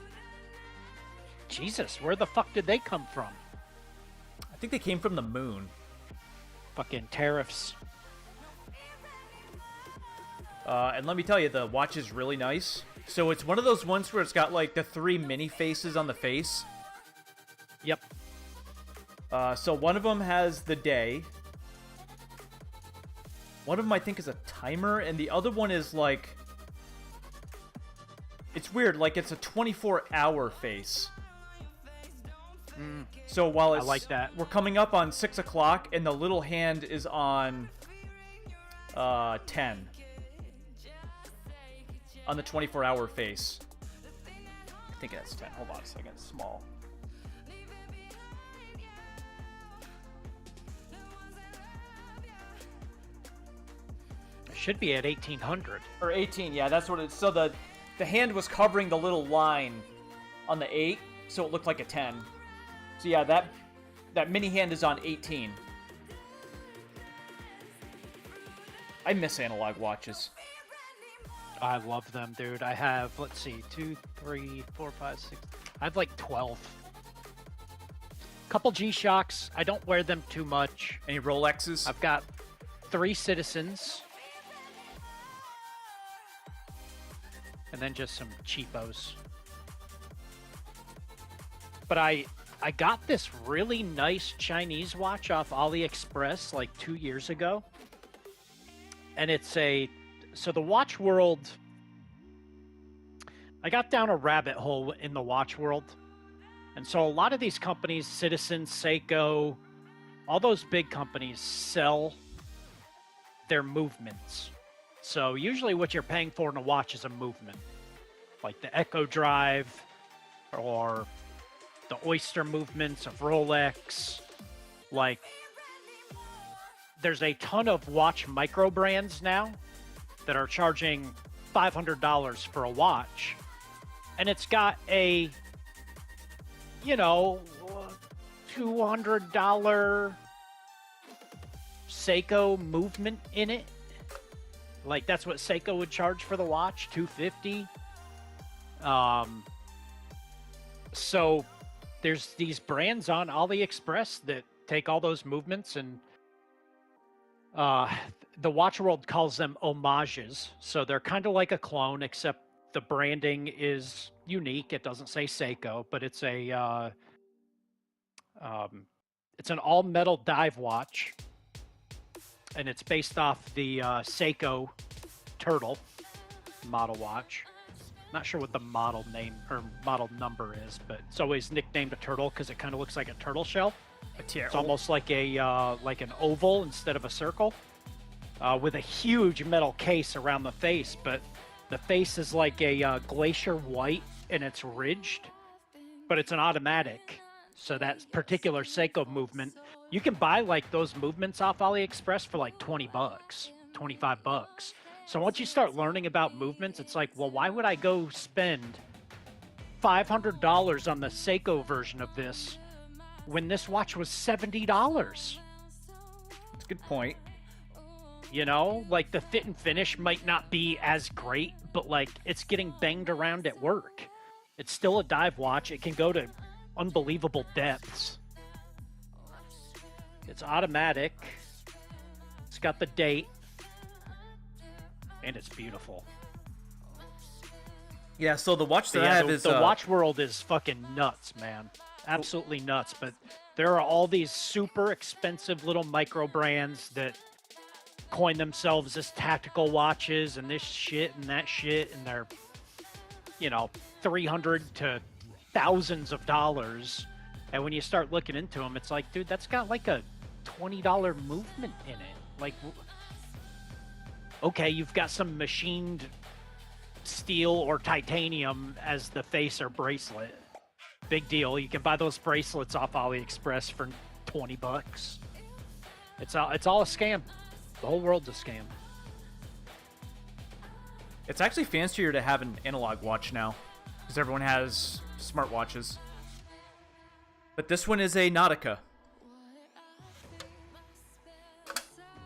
Jesus, where the fuck did they come from? I think they came from the moon. Fucking tariffs. And let me tell you, the watch is really nice. So it's one of those ones where it's got like the 3 mini faces on the face. Yep. So one of them has the day. One of them I think is a timer, and the other one is like... It's weird, like it's a 24-hour face. So while it's... I like that. We're coming up on 6 o'clock, and the little hand is on 10. On the 24-hour face. I think that's 10. Hold on a second. It's small. It should be at 1800. Or 18, yeah, that's what it's... So the hand was covering the little line on the 8, so it looked like a 10. So yeah, that mini hand is on 18. I miss analog watches. I love them, dude. I have, let's see, 2, 3, 4, 5, 6. I have like 12. Couple G-Shocks. I don't wear them too much. Any Rolexes? I've got 3 Citizens. And then just some cheapos. But I got this really nice Chinese watch off AliExpress like 2 years ago. And it's so the watch world, I got down a rabbit hole in the watch world. And so a lot of these companies, Citizen, Seiko, all those big companies sell their movements. So usually what you're paying for in a watch is a movement. Like the Echo Drive or the Oyster movements of Rolex. Like there's a ton of watch micro brands now that are charging $500 for a watch, and it's got a, $200 Seiko movement in it. Like that's what Seiko would charge for the watch, $250. So there's these brands on AliExpress that take all those movements and the watch world calls them homages. So they're kind of like a clone, except the branding is unique. It doesn't say Seiko, but it's an all metal dive watch, and it's based off the Seiko Turtle model watch. Not sure what the model name or model number is, but it's always nicknamed a turtle because it kind of looks like a turtle shell. It's almost like like an oval instead of a circle, with a huge metal case around the face. But the face is like a glacier white, and it's ridged, but it's an automatic. So that particular Seiko movement, you can buy like those movements off AliExpress for like $20, $25. So once you start learning about movements, it's like, well, why would I go spend $500 on the Seiko version of this when this watch was $70? That's a good point. Like the fit and finish might not be as great, but like it's getting banged around at work. It's still a dive watch. It can go to unbelievable depths. It's automatic. It's got the date. And it's beautiful. Yeah, so the watch that But I yeah, have the, is the watch world is fucking nuts, man. Absolutely nuts. But there are all these super expensive little micro brands that coin themselves as tactical watches and this shit and that shit, and they're, you know, 300 to thousands of dollars. And when you start looking into them, it's like, dude, that's got like a $20 movement in it. Like, okay, you've got some machined steel or titanium as the face or bracelet. Big deal. You can buy those bracelets off AliExpress for 20 bucks. It's all a scam. The whole world's a scam. It's actually fancier to have an analog watch now, because everyone has smartwatches. But this one is a Nautica.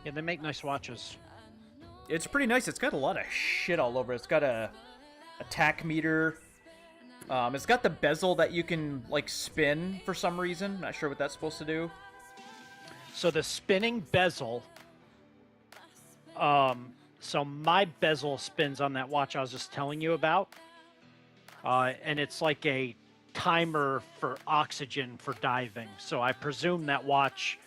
Yeah, they make nice watches. It's pretty nice. It's got a lot of shit all over it. It's got a tack meter. It's got the bezel that you can, like, spin for some reason. Not sure what that's supposed to do. So the spinning bezel, so my bezel spins on that watch I was just telling you about, and it's like a timer for oxygen for diving. So I presume that watch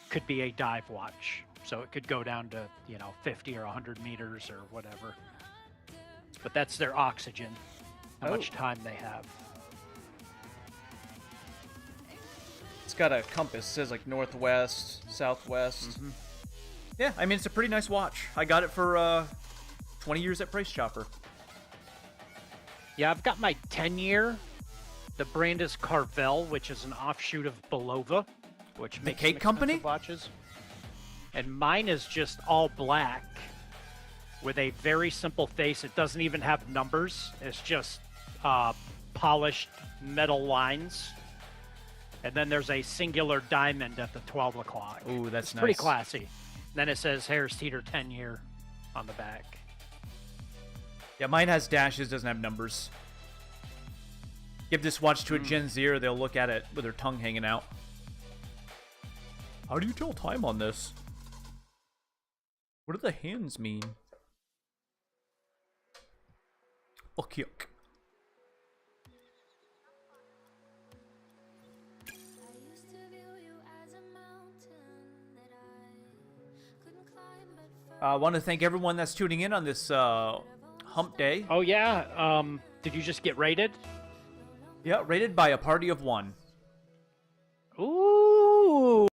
could be a dive watch. So it could go down to, 50 or 100 meters or whatever. But that's their oxygen, how much time they have. It's got a compass. It says, like, northwest, southwest. Mm-hmm. Yeah, I mean, it's a pretty nice watch. I got it for 20 years at Price Chopper. Yeah, I've got my 10-year. The brand is Carvel, which is an offshoot of Belova, which makes cake some company? expensive watches. And mine is just all black with a very simple face. It doesn't even have numbers. It's just polished metal lines. And then there's a singular diamond at the 12 o'clock. Ooh, that's nice. Pretty classy. Then it says Harris Teeter 10-year on the back. Yeah, mine has dashes, doesn't have numbers. Give this watch to a Gen Zer, they'll look at it with their tongue hanging out. How do you tell time on this? What do the hands mean? Okay. I want to thank everyone that's tuning in on this hump day. Oh, yeah. Did you just get rated? Yeah, rated by a party of one. Ooh.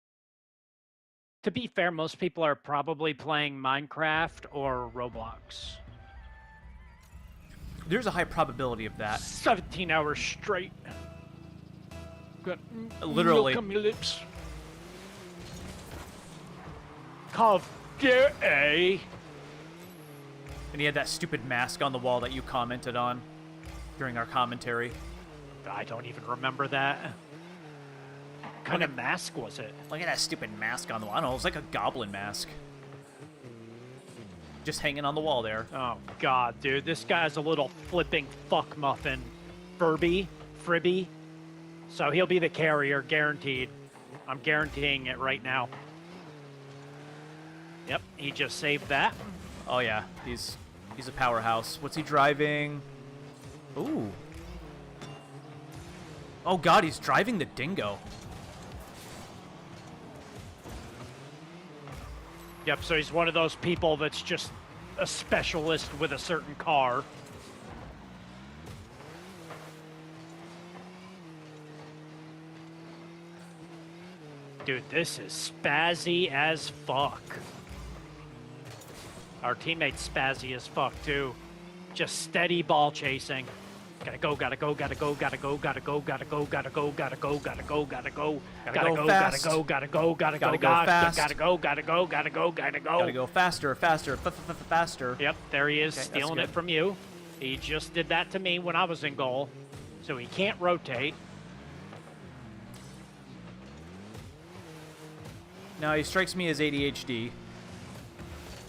To be fair, most people are probably playing Minecraft or Roblox. There's a high probability of that. 17 hours straight. Got Literally. milk on my lips. Gay. And he had that stupid mask on the wall that you commented on during our commentary. I don't even remember that. What kind of mask was it? Look at that stupid mask on the wall. I don't know, it was like a goblin mask. Just hanging on the wall there. Oh, God, dude. This guy's a little flipping fuck muffin. Fribby. So he'll be the carrier, guaranteed. I'm guaranteeing it right now. Yep, he just saved that. Oh, yeah. He's a powerhouse. What's he driving? Ooh. Oh, God, he's driving the Dingo. Yep, so he's one of those people that's just a specialist with a certain car. Dude, this is spazzy as fuck. Our teammate's spazzy as fuck, too. Just steady ball chasing. Gotta go, gotta go, gotta go, gotta go, gotta go, gotta go, gotta go, gotta go, gotta go, gotta go, gotta go, gotta go, gotta go, gotta go, fast. gotta go, gotta go, gotta go, gotta go. Gotta go faster, faster. Yep, there he is, Okay, that's stealing good. it from you. He just did that to me when I was in goal, so he can't rotate. Now, he strikes me as ADHD,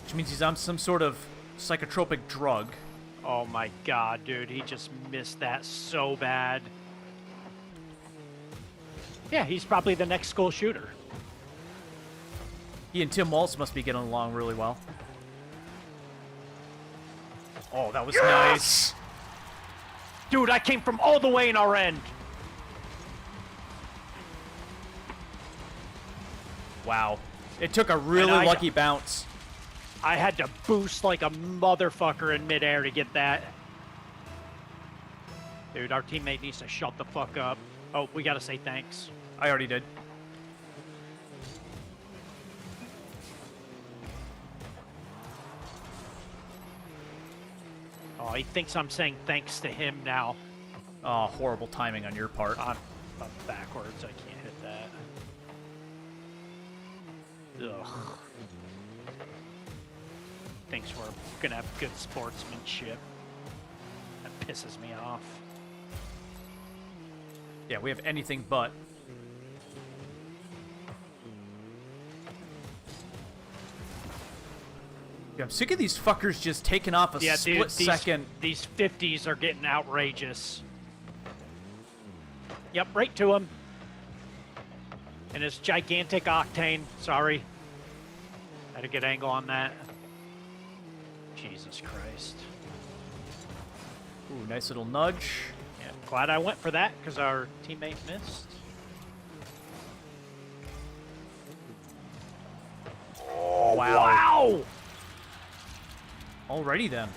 which means he's on some sort of psychotropic drug. Oh my God, dude, he just missed that so bad. Yeah, he's probably the next school shooter. He and Tim Waltz must be getting along really well. Oh, that was nice. Dude, I came from all the way in our end. Wow. It took a really lucky bounce. I had to boost like a motherfucker in midair to get that. Dude, our teammate needs to shut the fuck up. Oh, we gotta say thanks. I already did. Oh, he thinks I'm saying thanks to him now. Oh, horrible timing on your part. I'm backwards. I can't hit that. Ugh. Thinks we're gonna have good sportsmanship. That pisses me off. Yeah, we have anything but. Yeah, I'm sick of these fuckers just taking off a split second. These 50s are getting outrageous. Yep, right to him. And his gigantic octane. Sorry. Had a good angle on that. Jesus Christ. Ooh, nice little nudge. Yeah, glad I went for that because our teammate missed. Oh, wow. Wow! Alrighty then.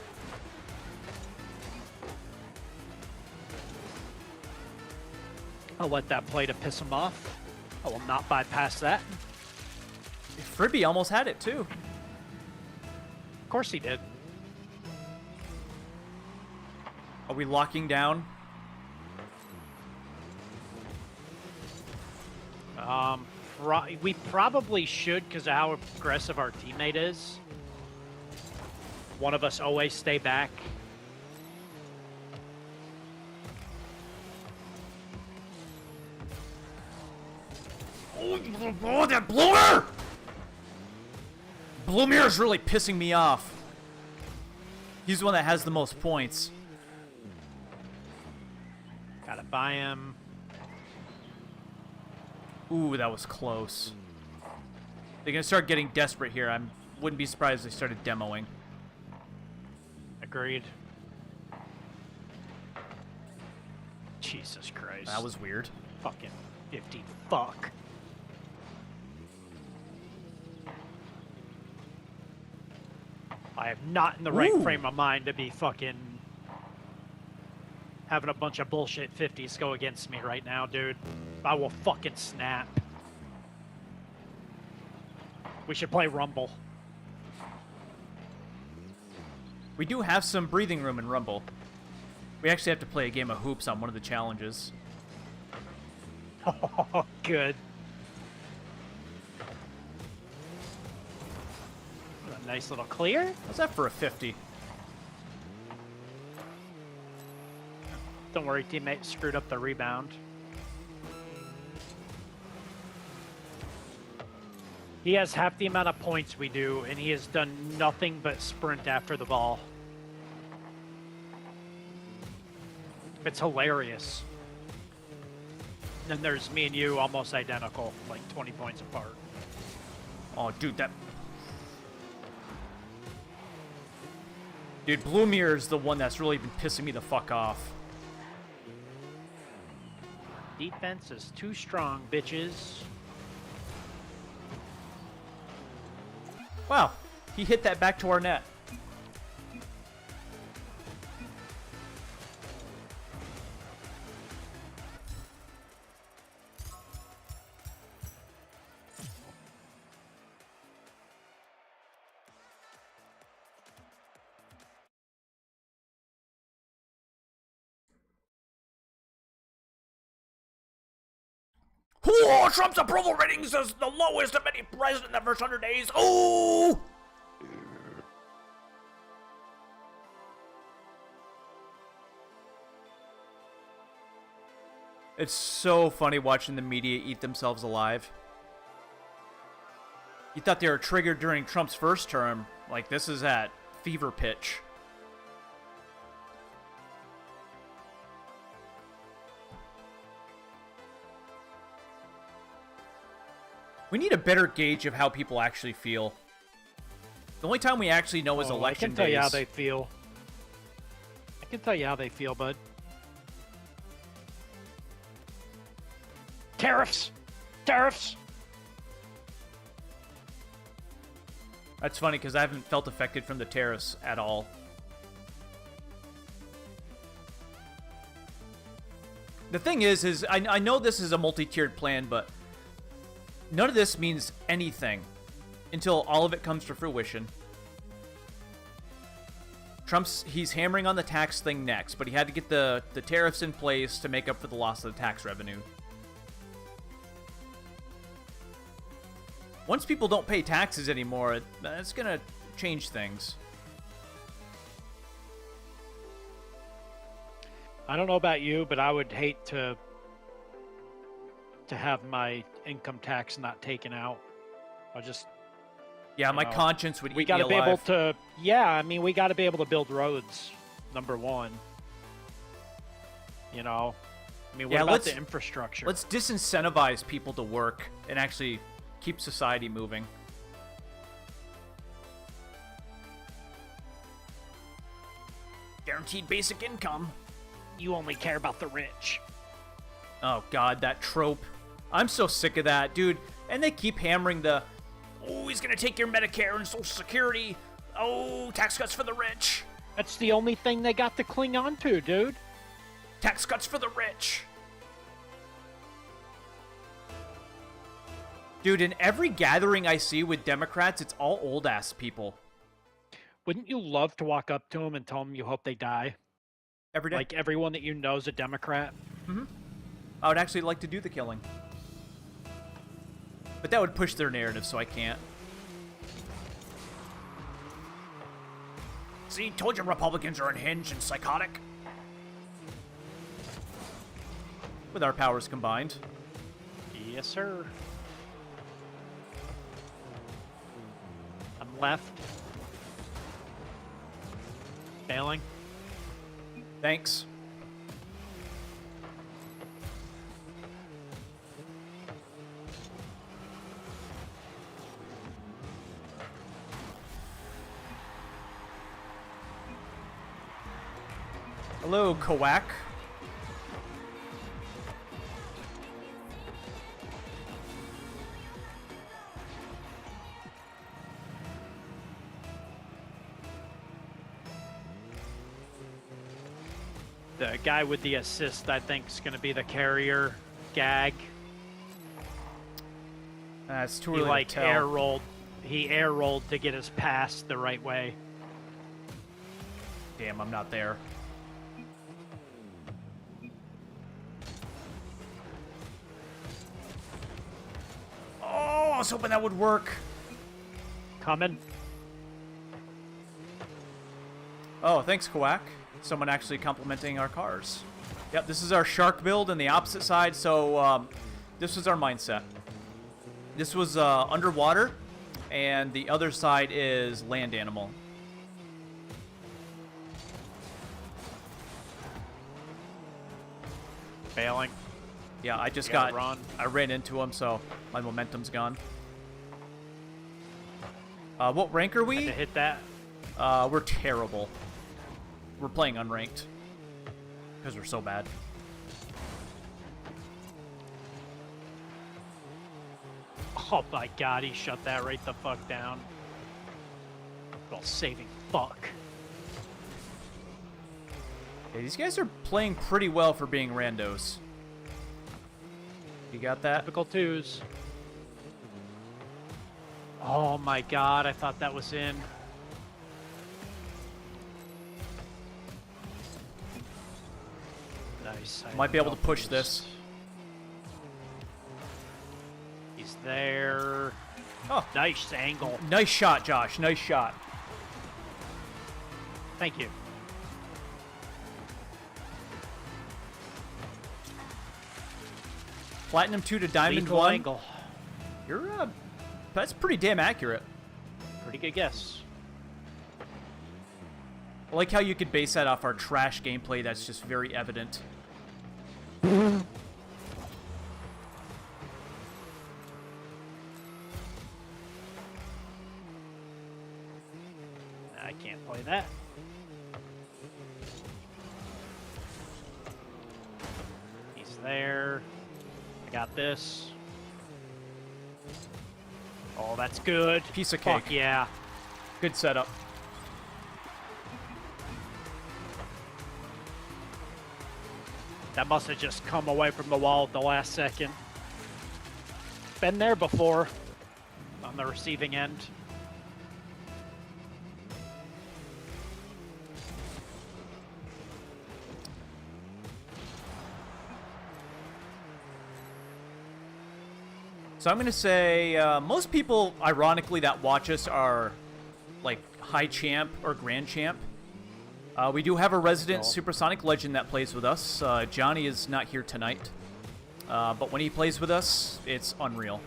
I'll let that play to piss him off. I will not bypass that. Fribby almost had it too. Of course he did. Are we locking down? We probably should because of how aggressive our teammate is. One of us always stay back. Oh, that Bloomer! Bloomer is really pissing me off. He's the one that has the most points. Gotta buy him. Ooh, that was close. They're gonna start getting desperate here. I wouldn't be surprised if they started demoing. Agreed. Jesus Christ. That was weird. Fucking 50 fuck. I am not in the right Ooh. frame of mind to be fucking having a bunch of bullshit 50s go against me right now, dude. I will fucking snap. We should play Rumble. We do have some breathing room in Rumble. We actually have to play a game of hoops on one of the challenges. Oh, good. A nice little clear. How's that for a 50? Don't worry, teammate screwed up the rebound. He has half the amount of points we do, and he has done nothing but sprint after the ball. It's hilarious. Then there's me and you, almost identical, like 20 points apart. Oh, dude, that... Dude, Bloomer is the one that's really been pissing me the fuck off. Defense is too strong, bitches. Wow, he hit that back to our net. Oh, Trump's approval ratings is the lowest of any president in the first 100 days. Oh! It's so funny watching the media eat themselves alive. You thought they were triggered during Trump's first term. Like, this is at fever pitch. We need a better gauge of how people actually feel. The only time we actually know is election I can tell days. you how they feel. I can tell you how they feel, bud. Tariffs! Tariffs! That's funny because I haven't felt affected from the tariffs at all. The thing is I know this is a multi-tiered plan, but none of this means anything until all of it comes to fruition. He's hammering on the tax thing next, but he had to get the tariffs in place to make up for the loss of the tax revenue. Once people don't pay taxes anymore, that's gonna change things. I don't know about you, but I would hate to have my income tax not taken out. Yeah, my know, conscience would eat me we got to be alive. able to. Yeah, I mean, we got to be able to build roads. Number one. You know, I mean, what Yeah, about the infrastructure? Let's disincentivize people to work and actually keep society moving. Guaranteed basic income. You only care about the rich. Oh god, that trope. I'm so sick of that, dude. And they keep hammering the, Oh, he's gonna take your Medicare and Social Security. Oh, tax cuts for the rich. That's the only thing they got to cling on to, dude. Tax cuts for the rich. dude, in every gathering I see with Democrats, it's all old ass people. Wouldn't you love to walk up to them and tell them you hope they die? Every day. Like everyone that you know is a Democrat? I would actually like to do the killing. But that would push their narrative, so I can't. See, told you Republicans are unhinged and psychotic. With our powers combined. Yes, sir. I'm left. Failing. Thanks. Hello, Kawak. The guy with the assist, I think, is going to be the carrier. Gag. That's too He early like to tell. air rolled. He air rolled to get his pass the right way. Damn, I'm not there. Oh, I was hoping that would work. Coming. Oh, thanks, Kawak. Someone actually complimenting our cars. Yep, this is our shark build on the opposite side, so this was our mindset. This was underwater, and the other side is land animal. Failing. Yeah, I just Gotta got... run. I ran into him, so my momentum's gone. What rank are To we? hit that. We're terrible. We're playing unranked. Because we're so bad. Oh my god, he shut that right the fuck down. Well, saving fuck. Yeah, these guys are playing pretty well for being randos. You got that? Typical twos. Oh my god, I thought that was in. Nice. I Might be able to felt push boost. this. He's there. Oh, Nice angle. nice shot, Josh. Nice shot. Thank you. Platinum 2 to Diamond Lethal 1. angle. You're, that's pretty damn accurate. Pretty good guess. I like how you could base that off our trash gameplay that's just very evident. I can't play that. He's there. I got this. Oh, that's good. Piece of cake. Fuck yeah. Good setup. That must have just come away from the wall at the last second. Been there before on the receiving end. So I'm going to say most people, ironically, that watch us are like high champ or grand champ. We do have a resident Supersonic legend that plays with us. Johnny is not here tonight. But when he plays with us, it's unreal.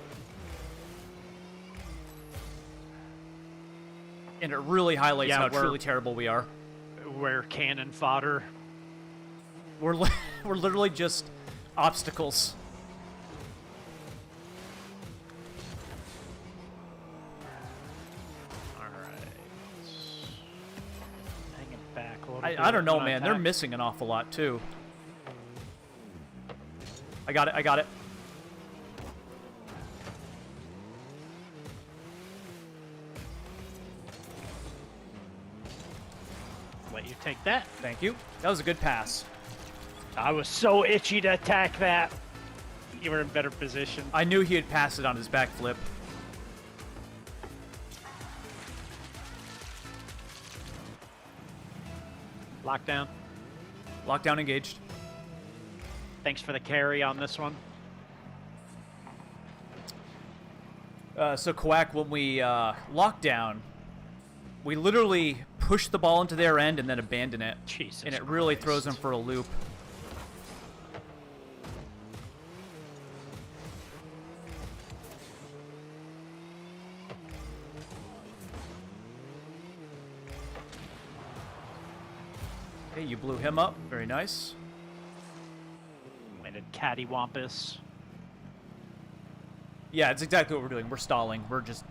And it really highlights how truly terrible we are. We're cannon fodder. We're literally just obstacles. I don't know, man. They're missing an awful lot, too. I got it. I got it. Let you take that. Thank you. That was a good pass. I was so itchy to attack that. You were in better position. I knew he had passed it on his backflip. Lockdown. Lockdown engaged. Thanks for the carry on this one. So Quack, when we lock down, we literally push the ball into their end and then abandon it. Jesus and it really Christ. throws them for a loop. Okay, you blew him up. Very nice. Landed cattywampus. Yeah, it's exactly what we're doing. We're stalling. We're just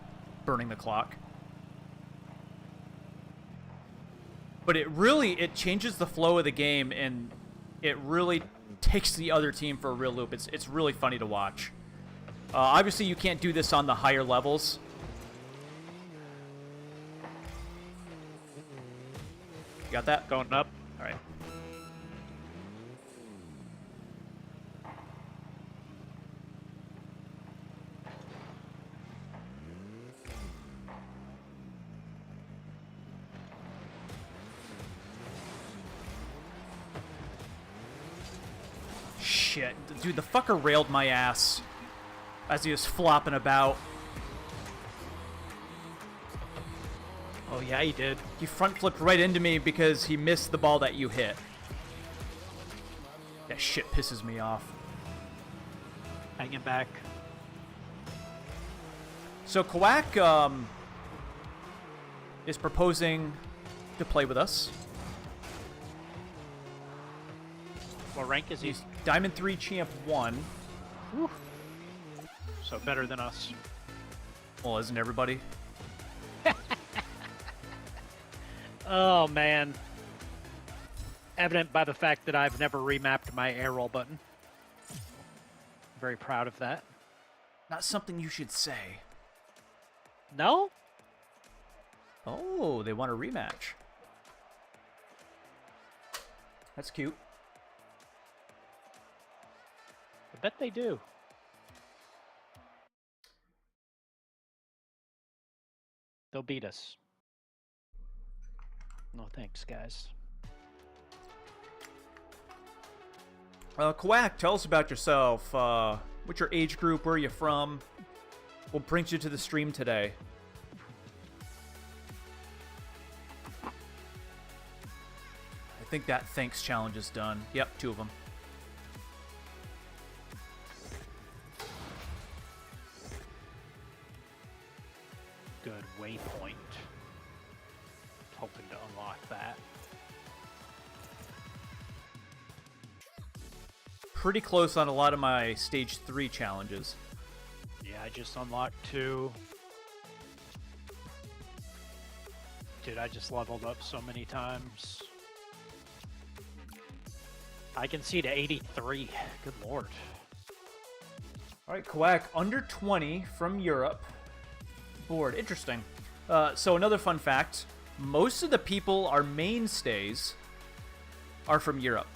burning the clock. But it changes the flow of the game, and it really takes the other team for a real loop. It's really funny to watch. Obviously, you can't do this on the higher levels. You got that? Going up. All right. Shit. Dude, the fucker railed my ass as he was flopping about. Oh, yeah, he did. He front flipped right into me because he missed the ball that you hit. That shit pisses me off. Hanging back. So Quack is proposing to play with us. What rank is he? He's Diamond 3 Champ 1. Whew. So better than us. Well, isn't everybody? Oh, man. Evident by the fact that I've never remapped my air roll button. Very proud of that. Not something you should say. No? Oh, they want a rematch. That's cute. I bet they do. They'll beat us. No thanks, guys. Quack, tell us about yourself. What's your age group? Where are you from? What brings you to the stream today? I think that thanks challenge is done. Yep, 2 of them. Good waypoint. Hoping to unlock that. Pretty close on a lot of my stage 3 challenges. Yeah, I just unlocked 2. Dude, I just leveled up so many times. I can see to 83. Good lord. All right, Quack, under 20 from Europe. Board, interesting. So another fun fact, most of the people, our mainstays, are from Europe.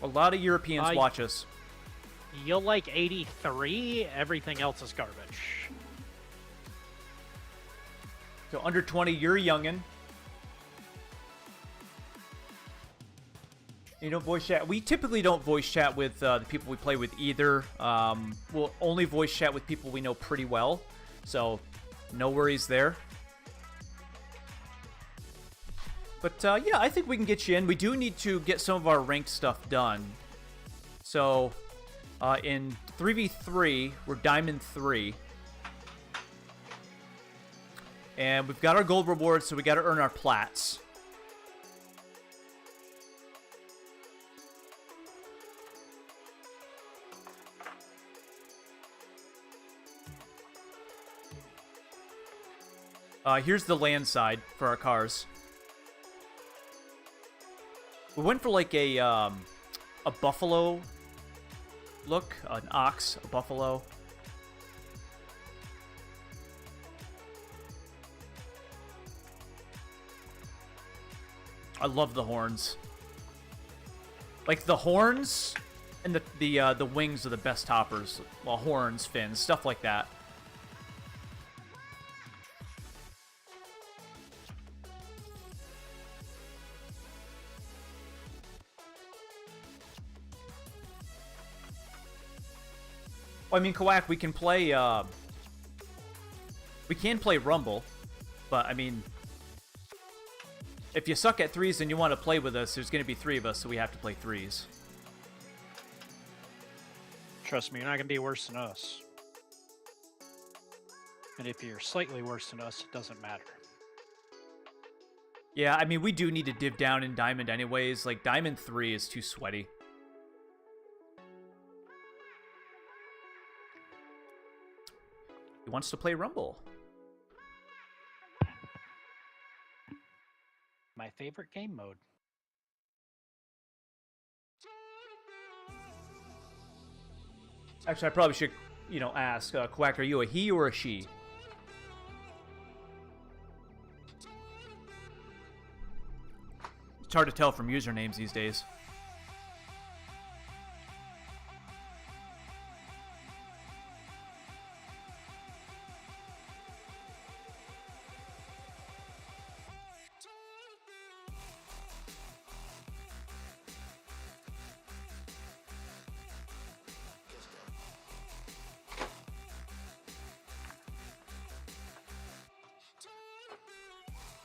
A lot of Europeans watch us. You'll like 83, everything else is garbage. So under 20, you're a youngin'. You don't voice chat. We typically don't voice chat with the people we play with either. We'll only voice chat with people we know pretty well. So no worries there. But yeah, I think we can get you in. We do need to get some of our ranked stuff done. So in 3v3, we're Diamond 3. And we've got our gold rewards, so we got to earn our plats. Here's the land side for our cars. We went for like a buffalo look, an ox, a buffalo. I love the horns. Like the horns and the wings are the best toppers. Well, horns, fins, stuff like that. Well, I mean, Kawak, we can play Rumble, but I mean, if you suck at threes and you want to play with us, there's going to be 3 of us, so we have to play threes. Trust me, you're not going to be worse than us. And if you're slightly worse than us, it doesn't matter. Yeah, I mean, we do need to div down in Diamond anyways. Like, Diamond 3 is too sweaty. He wants to play Rumble. My favorite game mode. Actually, I probably should, ask, Quack, are you a he or a she? It's hard to tell from usernames these days.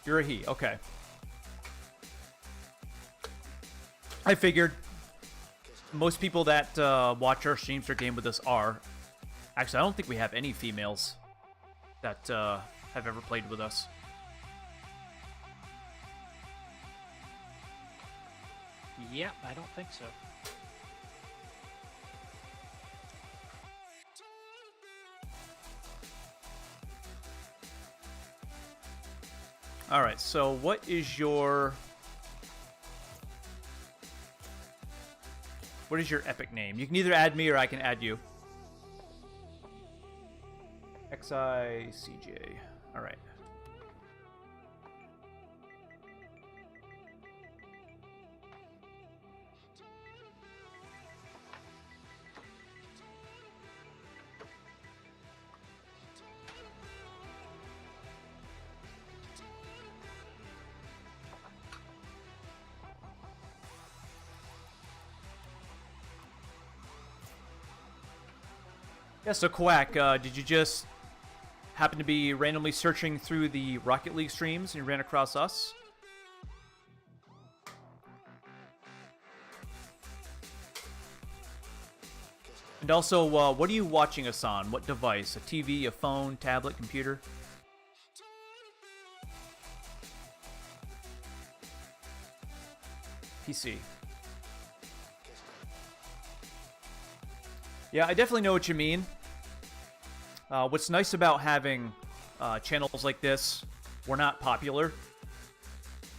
You're a he, okay. I figured most people that watch our streams or game with us are. Actually, I don't think we have any females that have ever played with us. Yep, I don't think so. All right, so what is your epic name? You can either add me or I can add you. XICJ. All right. Yeah, so Quack, did you just happen to be randomly searching through the Rocket League streams and you ran across us? And also, what are you watching us on? What device? A TV, a phone, tablet, computer? PC. Yeah, I definitely know what you mean. What's nice about having channels like this, we're not popular,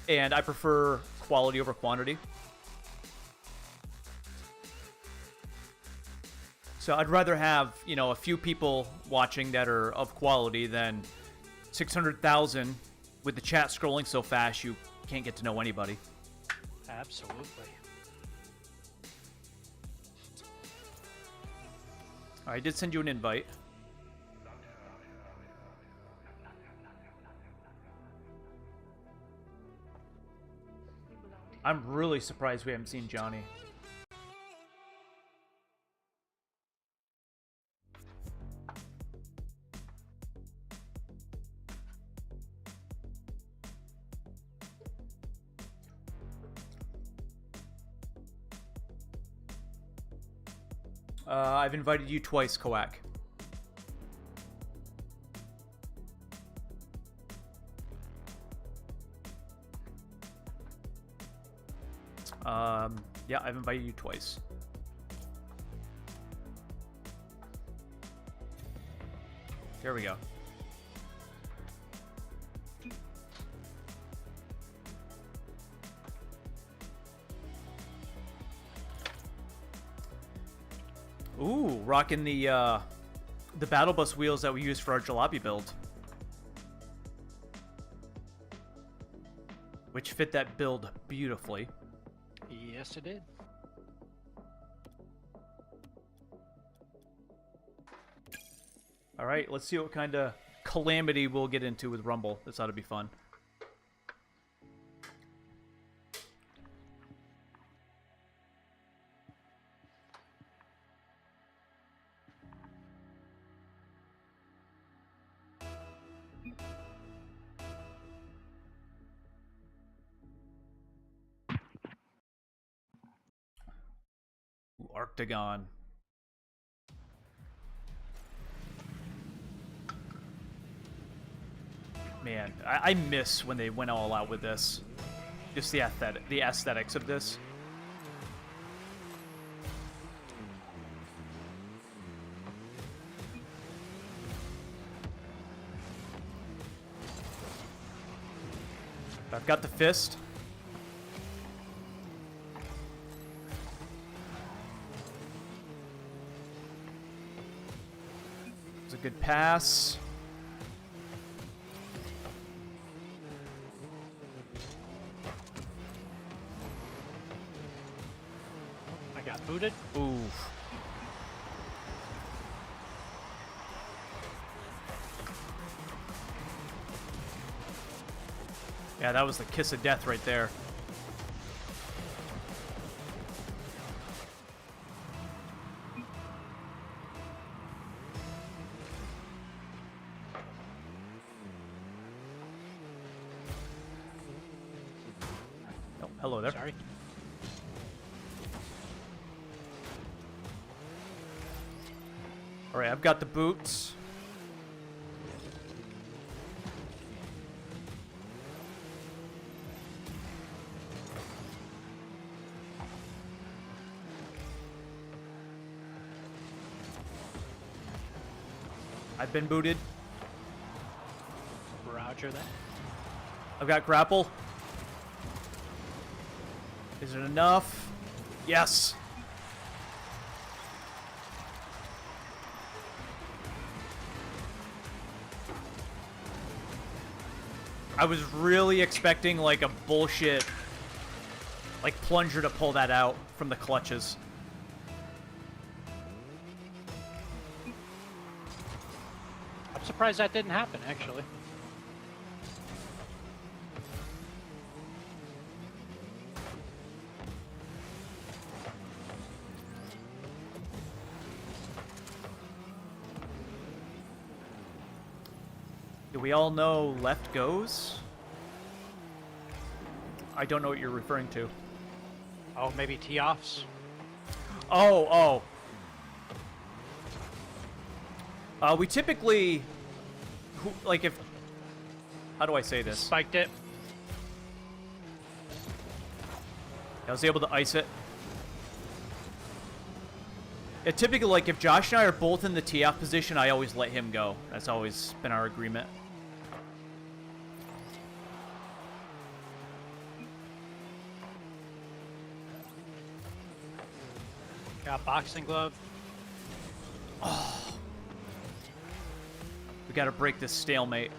and I prefer quality over quantity. So I'd rather have, you know, a few people watching that are of quality than 600,000 with the chat scrolling so fast you can't get to know anybody. Absolutely. I did send you an invite. I'm really surprised we haven't seen Johnny. I've invited you twice, Koak. Yeah, I've invited you twice. There we go. Ooh, rocking the battle bus wheels that we used for our jalopy build, which fit that build beautifully. Yes, it did. All right, let's see what kind of calamity we'll get into with Rumble. This ought to be fun. Ooh, Arctagon. Man, I miss when they went all out with this. Just the aesthetics of this. I've got the fist. It's a good pass. Booted. Ooh. Yeah, that was the kiss of death right there. Oh, hello there. Sorry. All right, I've got the boots. I've been booted. Roger that. I've got grapple. Is it enough? Yes. I was really expecting like a bullshit like plunger to pull that out from the clutches. I'm surprised that didn't happen, actually. Do we all know left goes? I don't know what you're referring to. Oh, maybe tee-offs? Oh. We typically, like if, how do I say this? Spiked it. I was able to ice it. Yeah, typically, like if Josh and I are both in the tee-off position, I always let him go. That's always been our agreement. Got boxing glove. We gotta break this stalemate.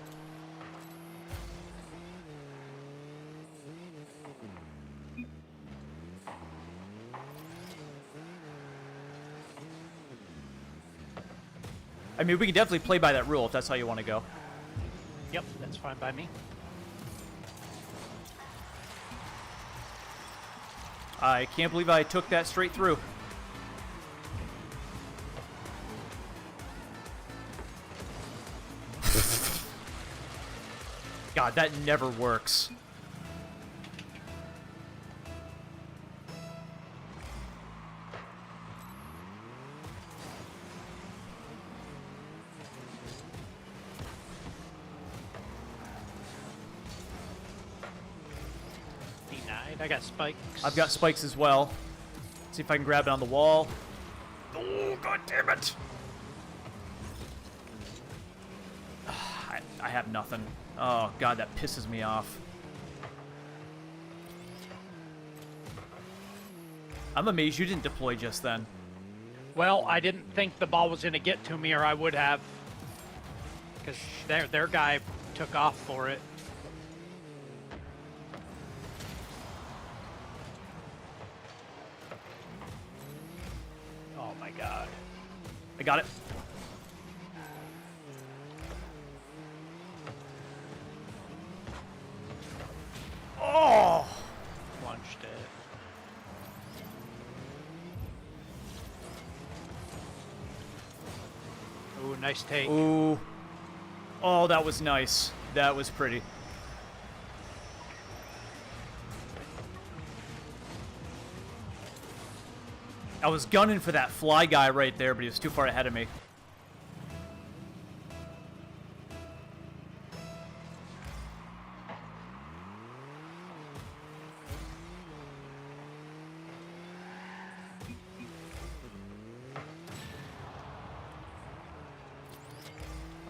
I mean, we can definitely play by that rule if that's how you want to go. Yep, that's fine by me. I can't believe I took that straight through. God, that never works. Denied. I got spikes. I've got spikes as well. See if I can grab it on the wall. Oh, god damn it. I have nothing. Oh, God, that pisses me off. I'm amazed you didn't deploy just then. Well, I didn't think the ball was going to get to me, or I would have. Because their guy took off for it. Oh, my God. I got it. Oh! Launched it. Ooh, nice take. Ooh. Oh, that was nice. That was pretty. I was gunning for that fly guy right there, but he was too far ahead of me.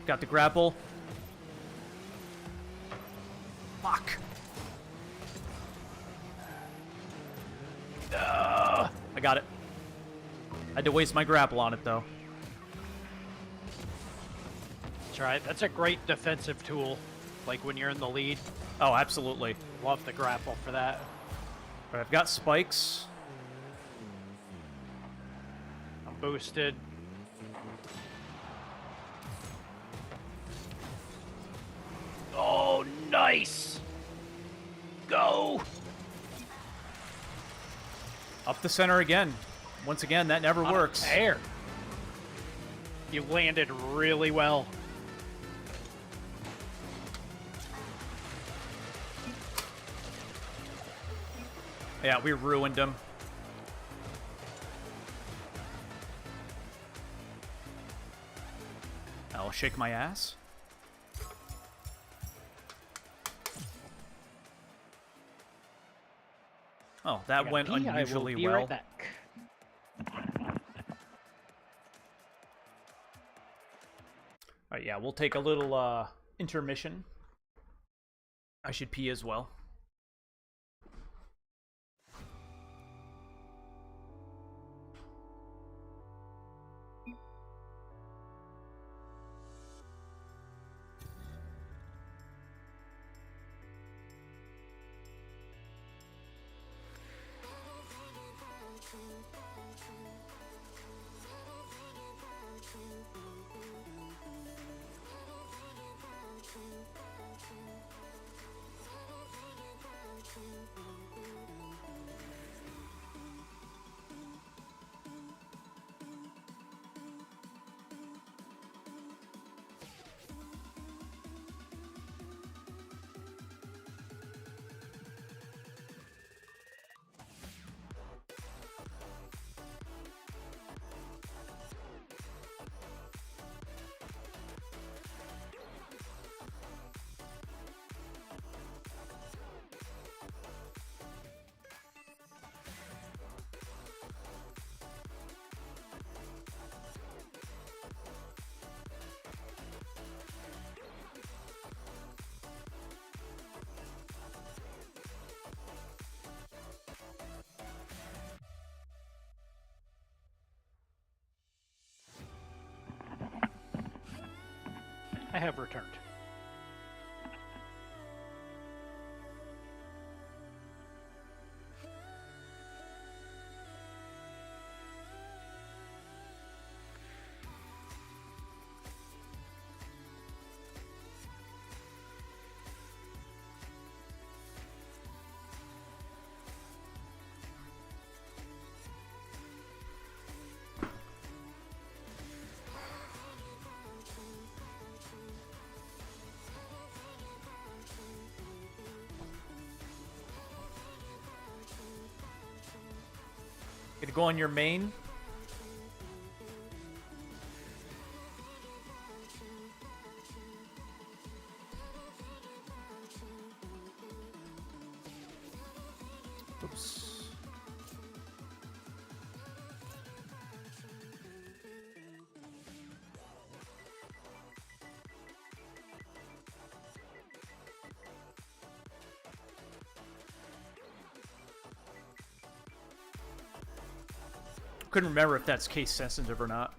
Got the grapple. Fuck. I got it. I had to waste my grapple on it, though. That's right. That's a great defensive tool. Like when you're in the lead. Oh, absolutely. Love the grapple for that. But I've got spikes. I'm boosted. Oh, nice! Go! Up the center again. Once again, that never works. Air. You landed really well. Yeah, we ruined him. I'll shake my ass. Oh, that went unusually well. Right back. All right, yeah, we'll take a little intermission. I should pee as well. I have returned. Gonna go on your main. Oops. Couldn't remember if that's case sensitive or not.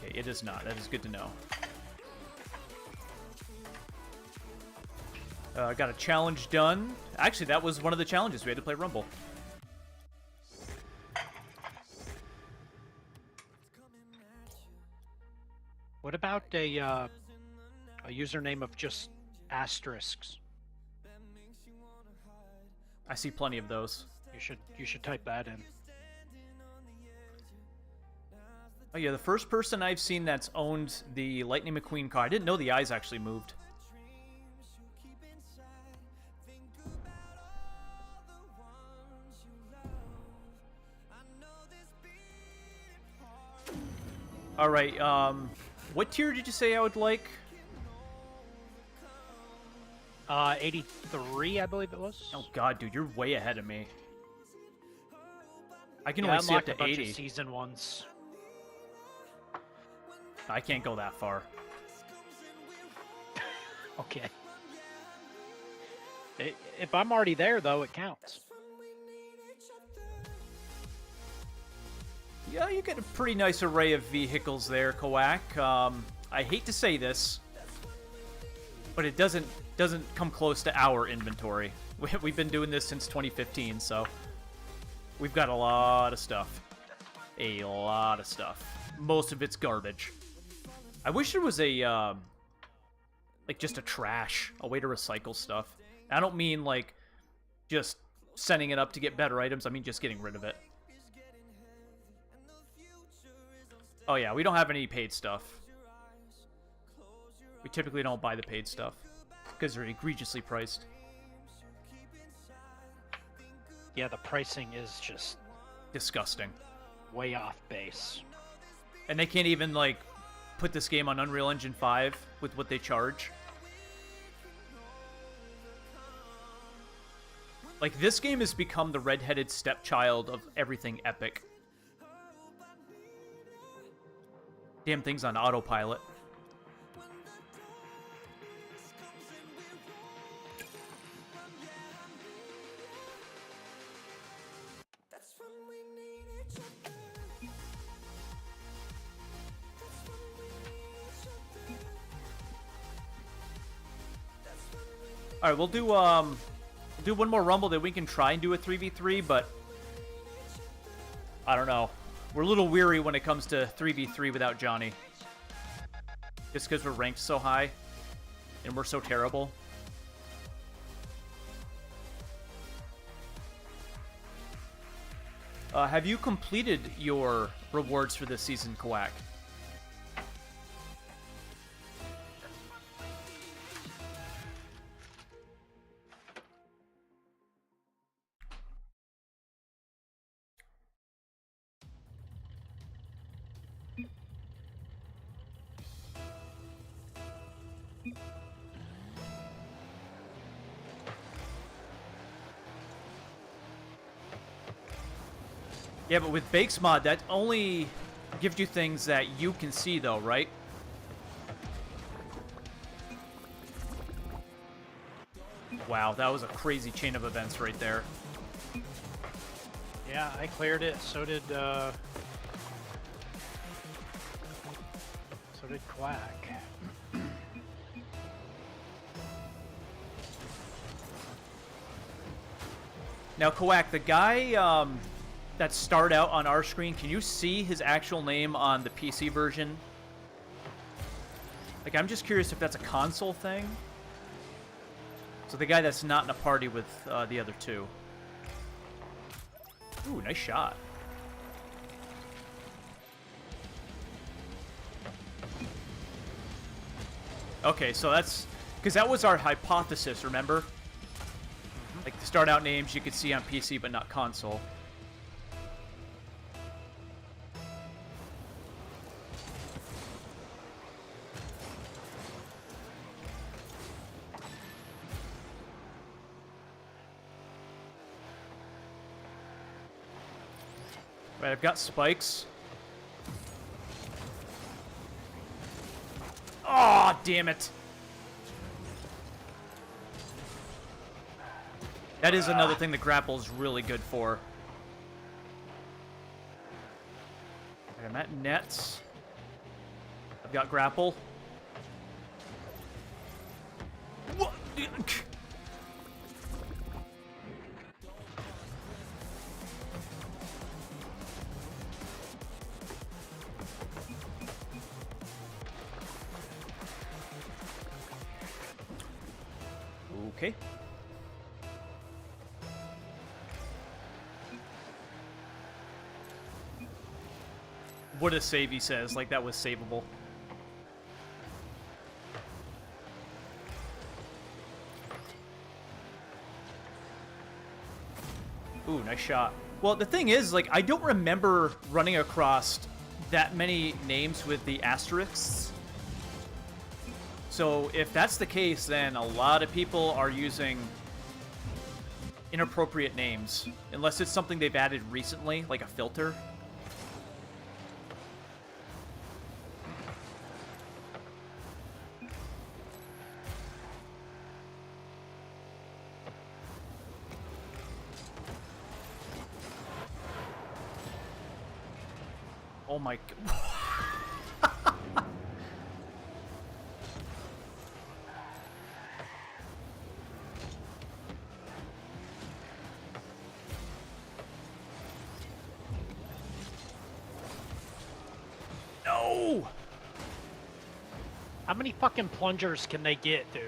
Okay, it is not. That is good to know. Got a challenge done. Actually, that was one of the challenges. We had to play Rumble. What about a username of just asterisks? I see plenty of those. You should type that in. Oh yeah, the first person I've seen that's owned the Lightning McQueen car. I didn't know the eyes actually moved. All right, what tier did you say I would like? 83, I believe it was. Oh god, dude, you're way ahead of me. I can Yeah, only I see up unlocked a to bunch 80. of season ones. I can't go that far. Okay. If I'm already there, though, it counts. Yeah, you get a pretty nice array of vehicles there, Kawak. I hate to say this, but it doesn't come close to our inventory. We've been doing this since 2015, so we've got a lot of stuff. A lot of stuff. Most of it's garbage. I wish there was a, like, just a trash, a way to recycle stuff. I don't mean, like, just sending it up to get better items. I mean just getting rid of it. Oh yeah, we don't have any paid stuff. We typically don't buy the paid stuff because they're egregiously priced. Yeah, the pricing is just Disgusting. way off base. And they can't even, like, put this game on Unreal Engine 5 with what they charge. Like, this game has become the redheaded stepchild of everything epic. Damn thing's on autopilot. All right, we'll do one more Rumble, then we can try and do a 3v3, but I don't know. We're a little weary when it comes to 3v3 without Johnny. Just because we're ranked so high and we're so terrible. Have you completed your rewards for this season, Kawak? Yeah, but with Bakes Mod, that only gives you things that you can see, though, right? Wow, that was a crazy chain of events right there. Yeah, I cleared it. So did Quack. Now, Kawak, the guy that starred out on our screen, can you see his actual name on the PC version? Like, I'm just curious if that's a console thing. So the guy that's not in a party with the other two. Ooh, nice shot. Okay, so that's... Because that was our hypothesis, remember? Like, the start out names you could see on PC, but not console. Right, I've got spikes. Aw, damn it. That is another thing the grapple is really good for. Right, I'm at nets. I've got grapple. What? Okay. What a save, he says. Like, that was savable. Ooh, nice shot. Well, the thing is, like, I don't remember running across that many names with the asterisks. So if that's the case, then a lot of people are using inappropriate names. Unless it's something they've added recently, like a filter. Oh my god. No! How many fucking plungers can they get, dude?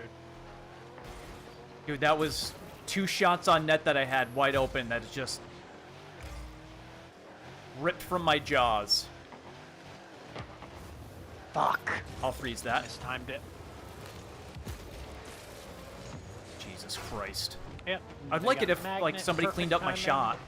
Dude, that was 2 shots on net that I had wide open that is just ripped from my jaws. Fuck. I'll freeze that. Mistimed it. Jesus Christ. Yep. I'd they like got it if, like, magnet, somebody cleaned up my perfect shot.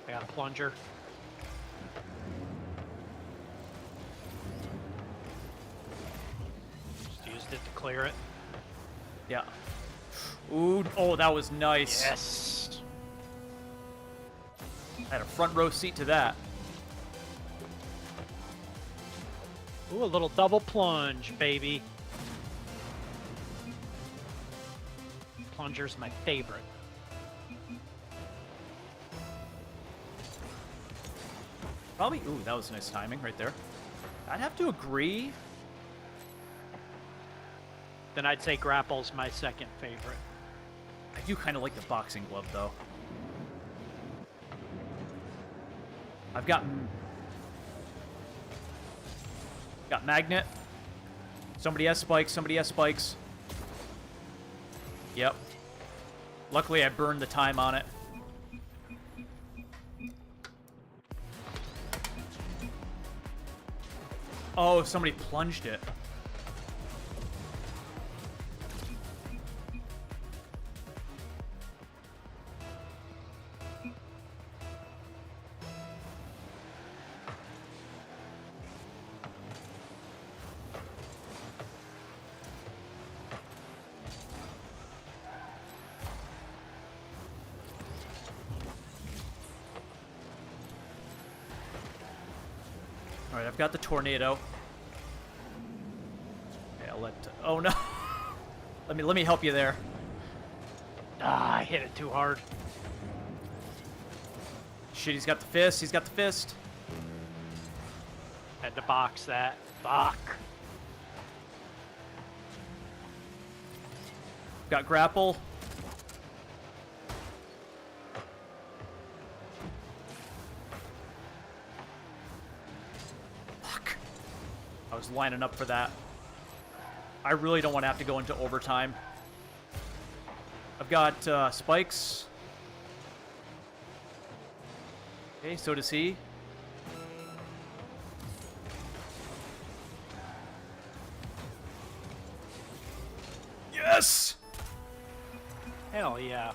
I got a plunger. Just used it to clear it. Yeah. Ooh, oh, that was nice. Yes. I had a front row seat to that. Ooh, a little double plunge, baby. Plunger's my favorite. Probably, ooh, that was nice timing right there. I'd have to agree. Then I'd say grapple's my second favorite. I do kind of like the boxing glove, though. I've got magnet. Somebody has spikes. Somebody has spikes. Yep. Luckily, I burned the time on it. Oh, somebody plunged it. All right, I've got the tornado. Okay, I'll let. Oh no! let me help you there. Ah, I hit it too hard. Shit, he's got the fist. He's got the fist. Had to box that. Fuck. Got grapple. Fuck. I was lining up for that. I really don't want to have to go into overtime. I've got spikes. Okay, so does he. Yes! Hell yeah.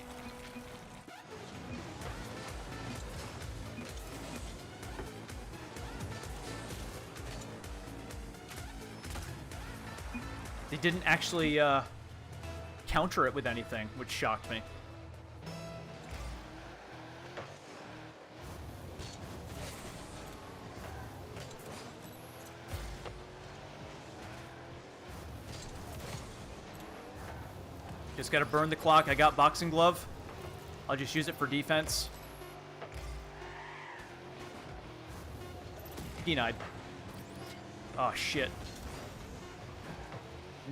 They didn't actually counter it with anything, which shocked me. Just gotta burn the clock. I got boxing glove. I'll just use it for defense. Denied. Oh, shit.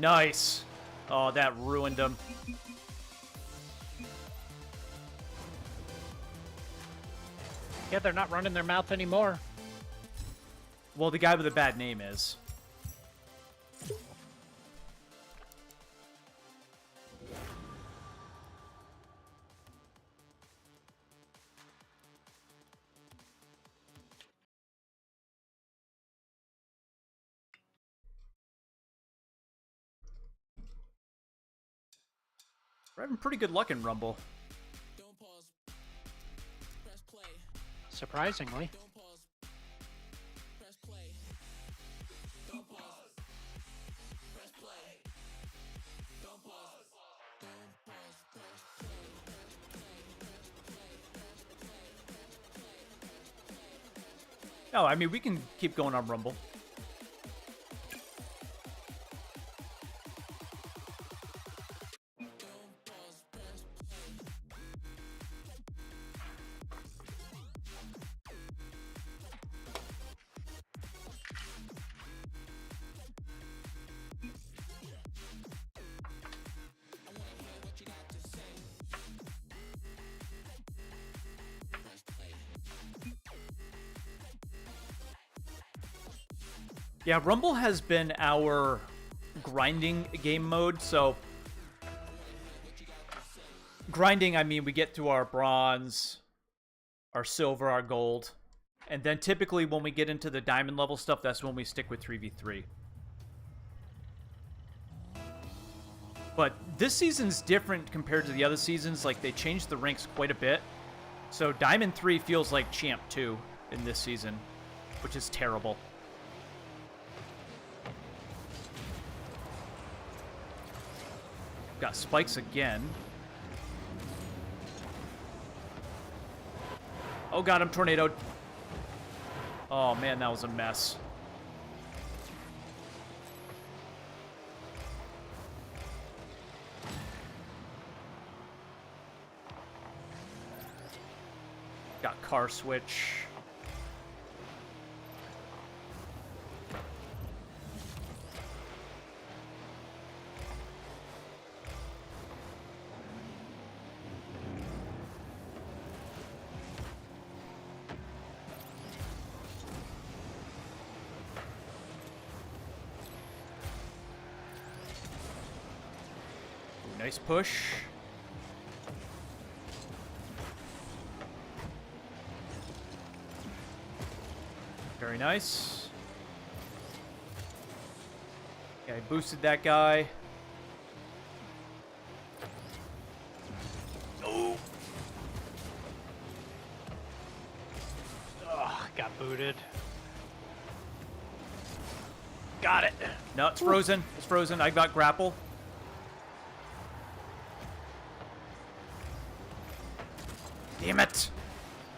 Nice. Oh, that ruined him. Yeah, they're not running their mouth anymore. Well, the guy with a bad name is. We're having pretty good luck in Rumble. Surprisingly. No, I mean, we can keep going on Rumble. Yeah, Rumble has been our grinding game mode, so... Grinding, I mean, we get to our bronze, our silver, our gold. And then typically when we get into the diamond level stuff, that's when we stick with 3v3. But this season's different compared to the other seasons. Like, they changed the ranks quite a bit. So Diamond 3 feels like Champ 2 in this season, which is terrible. Got spikes again. Oh god, I'm tornadoed. Oh man, that was a mess. Got car switch. Nice push. Very nice. Okay, boosted that guy. Oh. Ugh, got booted. Got it. No, it's frozen. It's frozen. I got grapple. Damn it!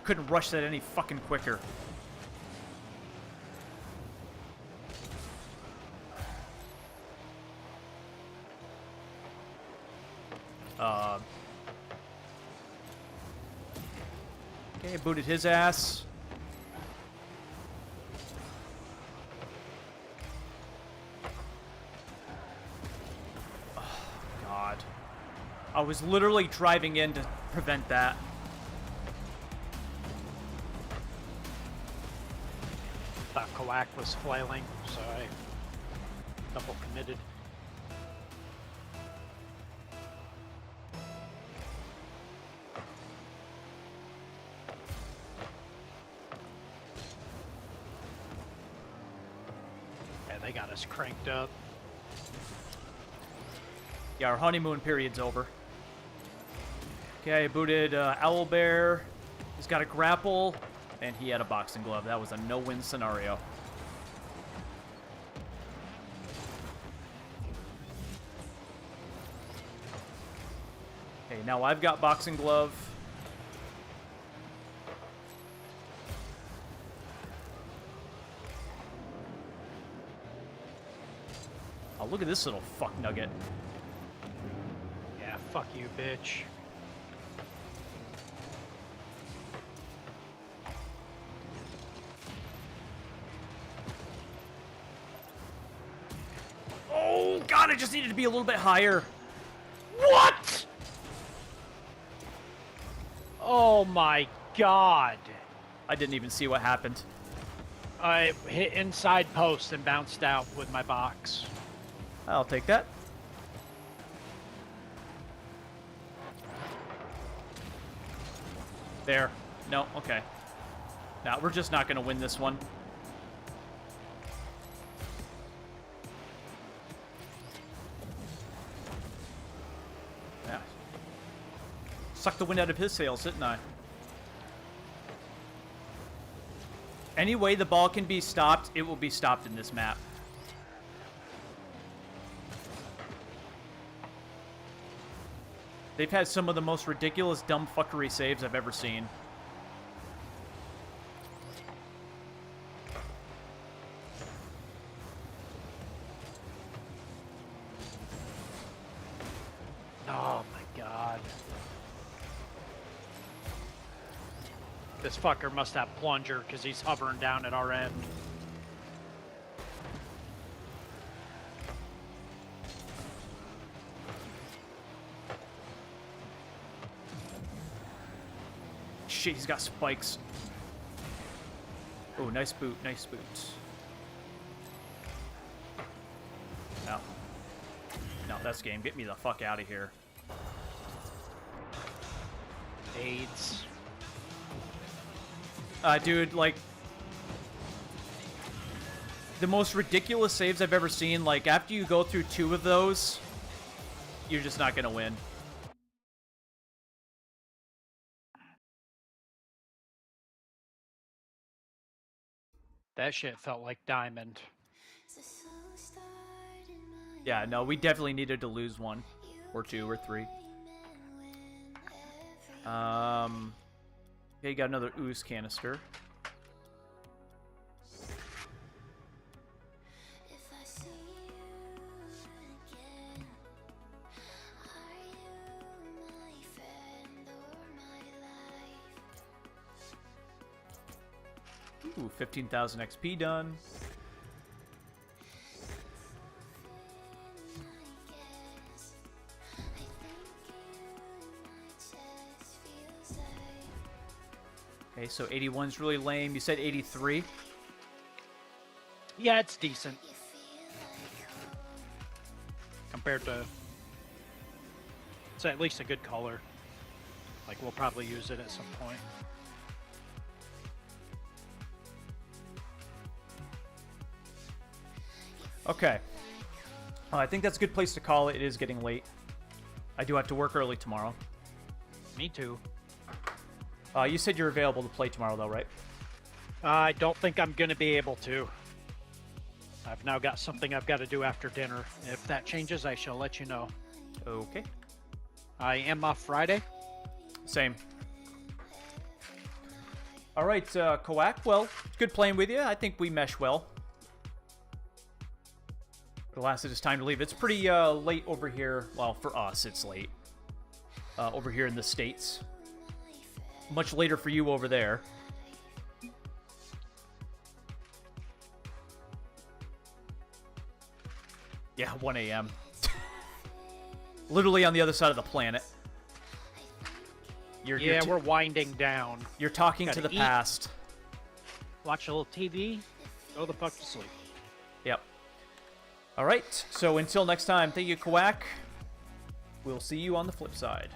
Couldn't rush that any fucking quicker. Okay, booted his ass. Oh, God. I was literally driving in to prevent that. Thought Kawak was flailing, so I double committed. Yeah, they got us cranked up. Yeah, our honeymoon period's over. Okay, booted Owlbear. He's got a grapple, and he had a boxing glove. That was a no-win scenario. Okay, now I've got boxing glove. Oh, look at this little fuck nugget. Yeah, fuck you, bitch. Oh, God, I just needed to be a little bit higher. What? Oh my god. I didn't even see what happened. I hit inside post and bounced out with my box. I'll take that. There. No, okay. Now, we're just not going to win this one. Yeah. Sucked the wind out of his sails, didn't I? Any way the ball can be stopped, it will be stopped in this map. They've had some of the most ridiculous dumb fuckery saves I've ever seen. Oh my god. This fucker must have plunger because he's hovering down at our end. Shit, he's got spikes. Oh, nice boot, nice boot. No. No, that's game. Get me the fuck out of here. AIDS. Dude, like... the most ridiculous saves I've ever seen, like, after you go through 2 of those, you're just not gonna win. That shit felt like diamond. Yeah, no, we definitely needed to lose 1. Or 2 or 3. Okay, you got another ooze canister. Ooh, 15,000 XP done. Okay, so 81's really lame. You said 83? Yeah, it's decent. Compared to... it's at least a good color. Like, we'll probably use it at some point. Okay. I think that's a good place to call it. It is getting late. I do have to work early tomorrow. Me too. You said you're available to play tomorrow, though, right? I don't think I'm going to be able to. I've now got something I've got to do after dinner. If that changes, I shall let you know. Okay. I am off Friday. Same. All right, Koak. Well, it's good playing with you. I think we mesh well. Alas, it is time to leave. It's pretty late over here. Well, for us, it's late. Over here in the States. Much later for you over there. Yeah, 1 a.m. Literally on the other side of the planet. We're winding down. You're talking to Gotta the eat. past. Watch a little TV. Go the fuck to sleep. Yep. All right. So until next time, thank you, Koak. We'll see you on the flip side.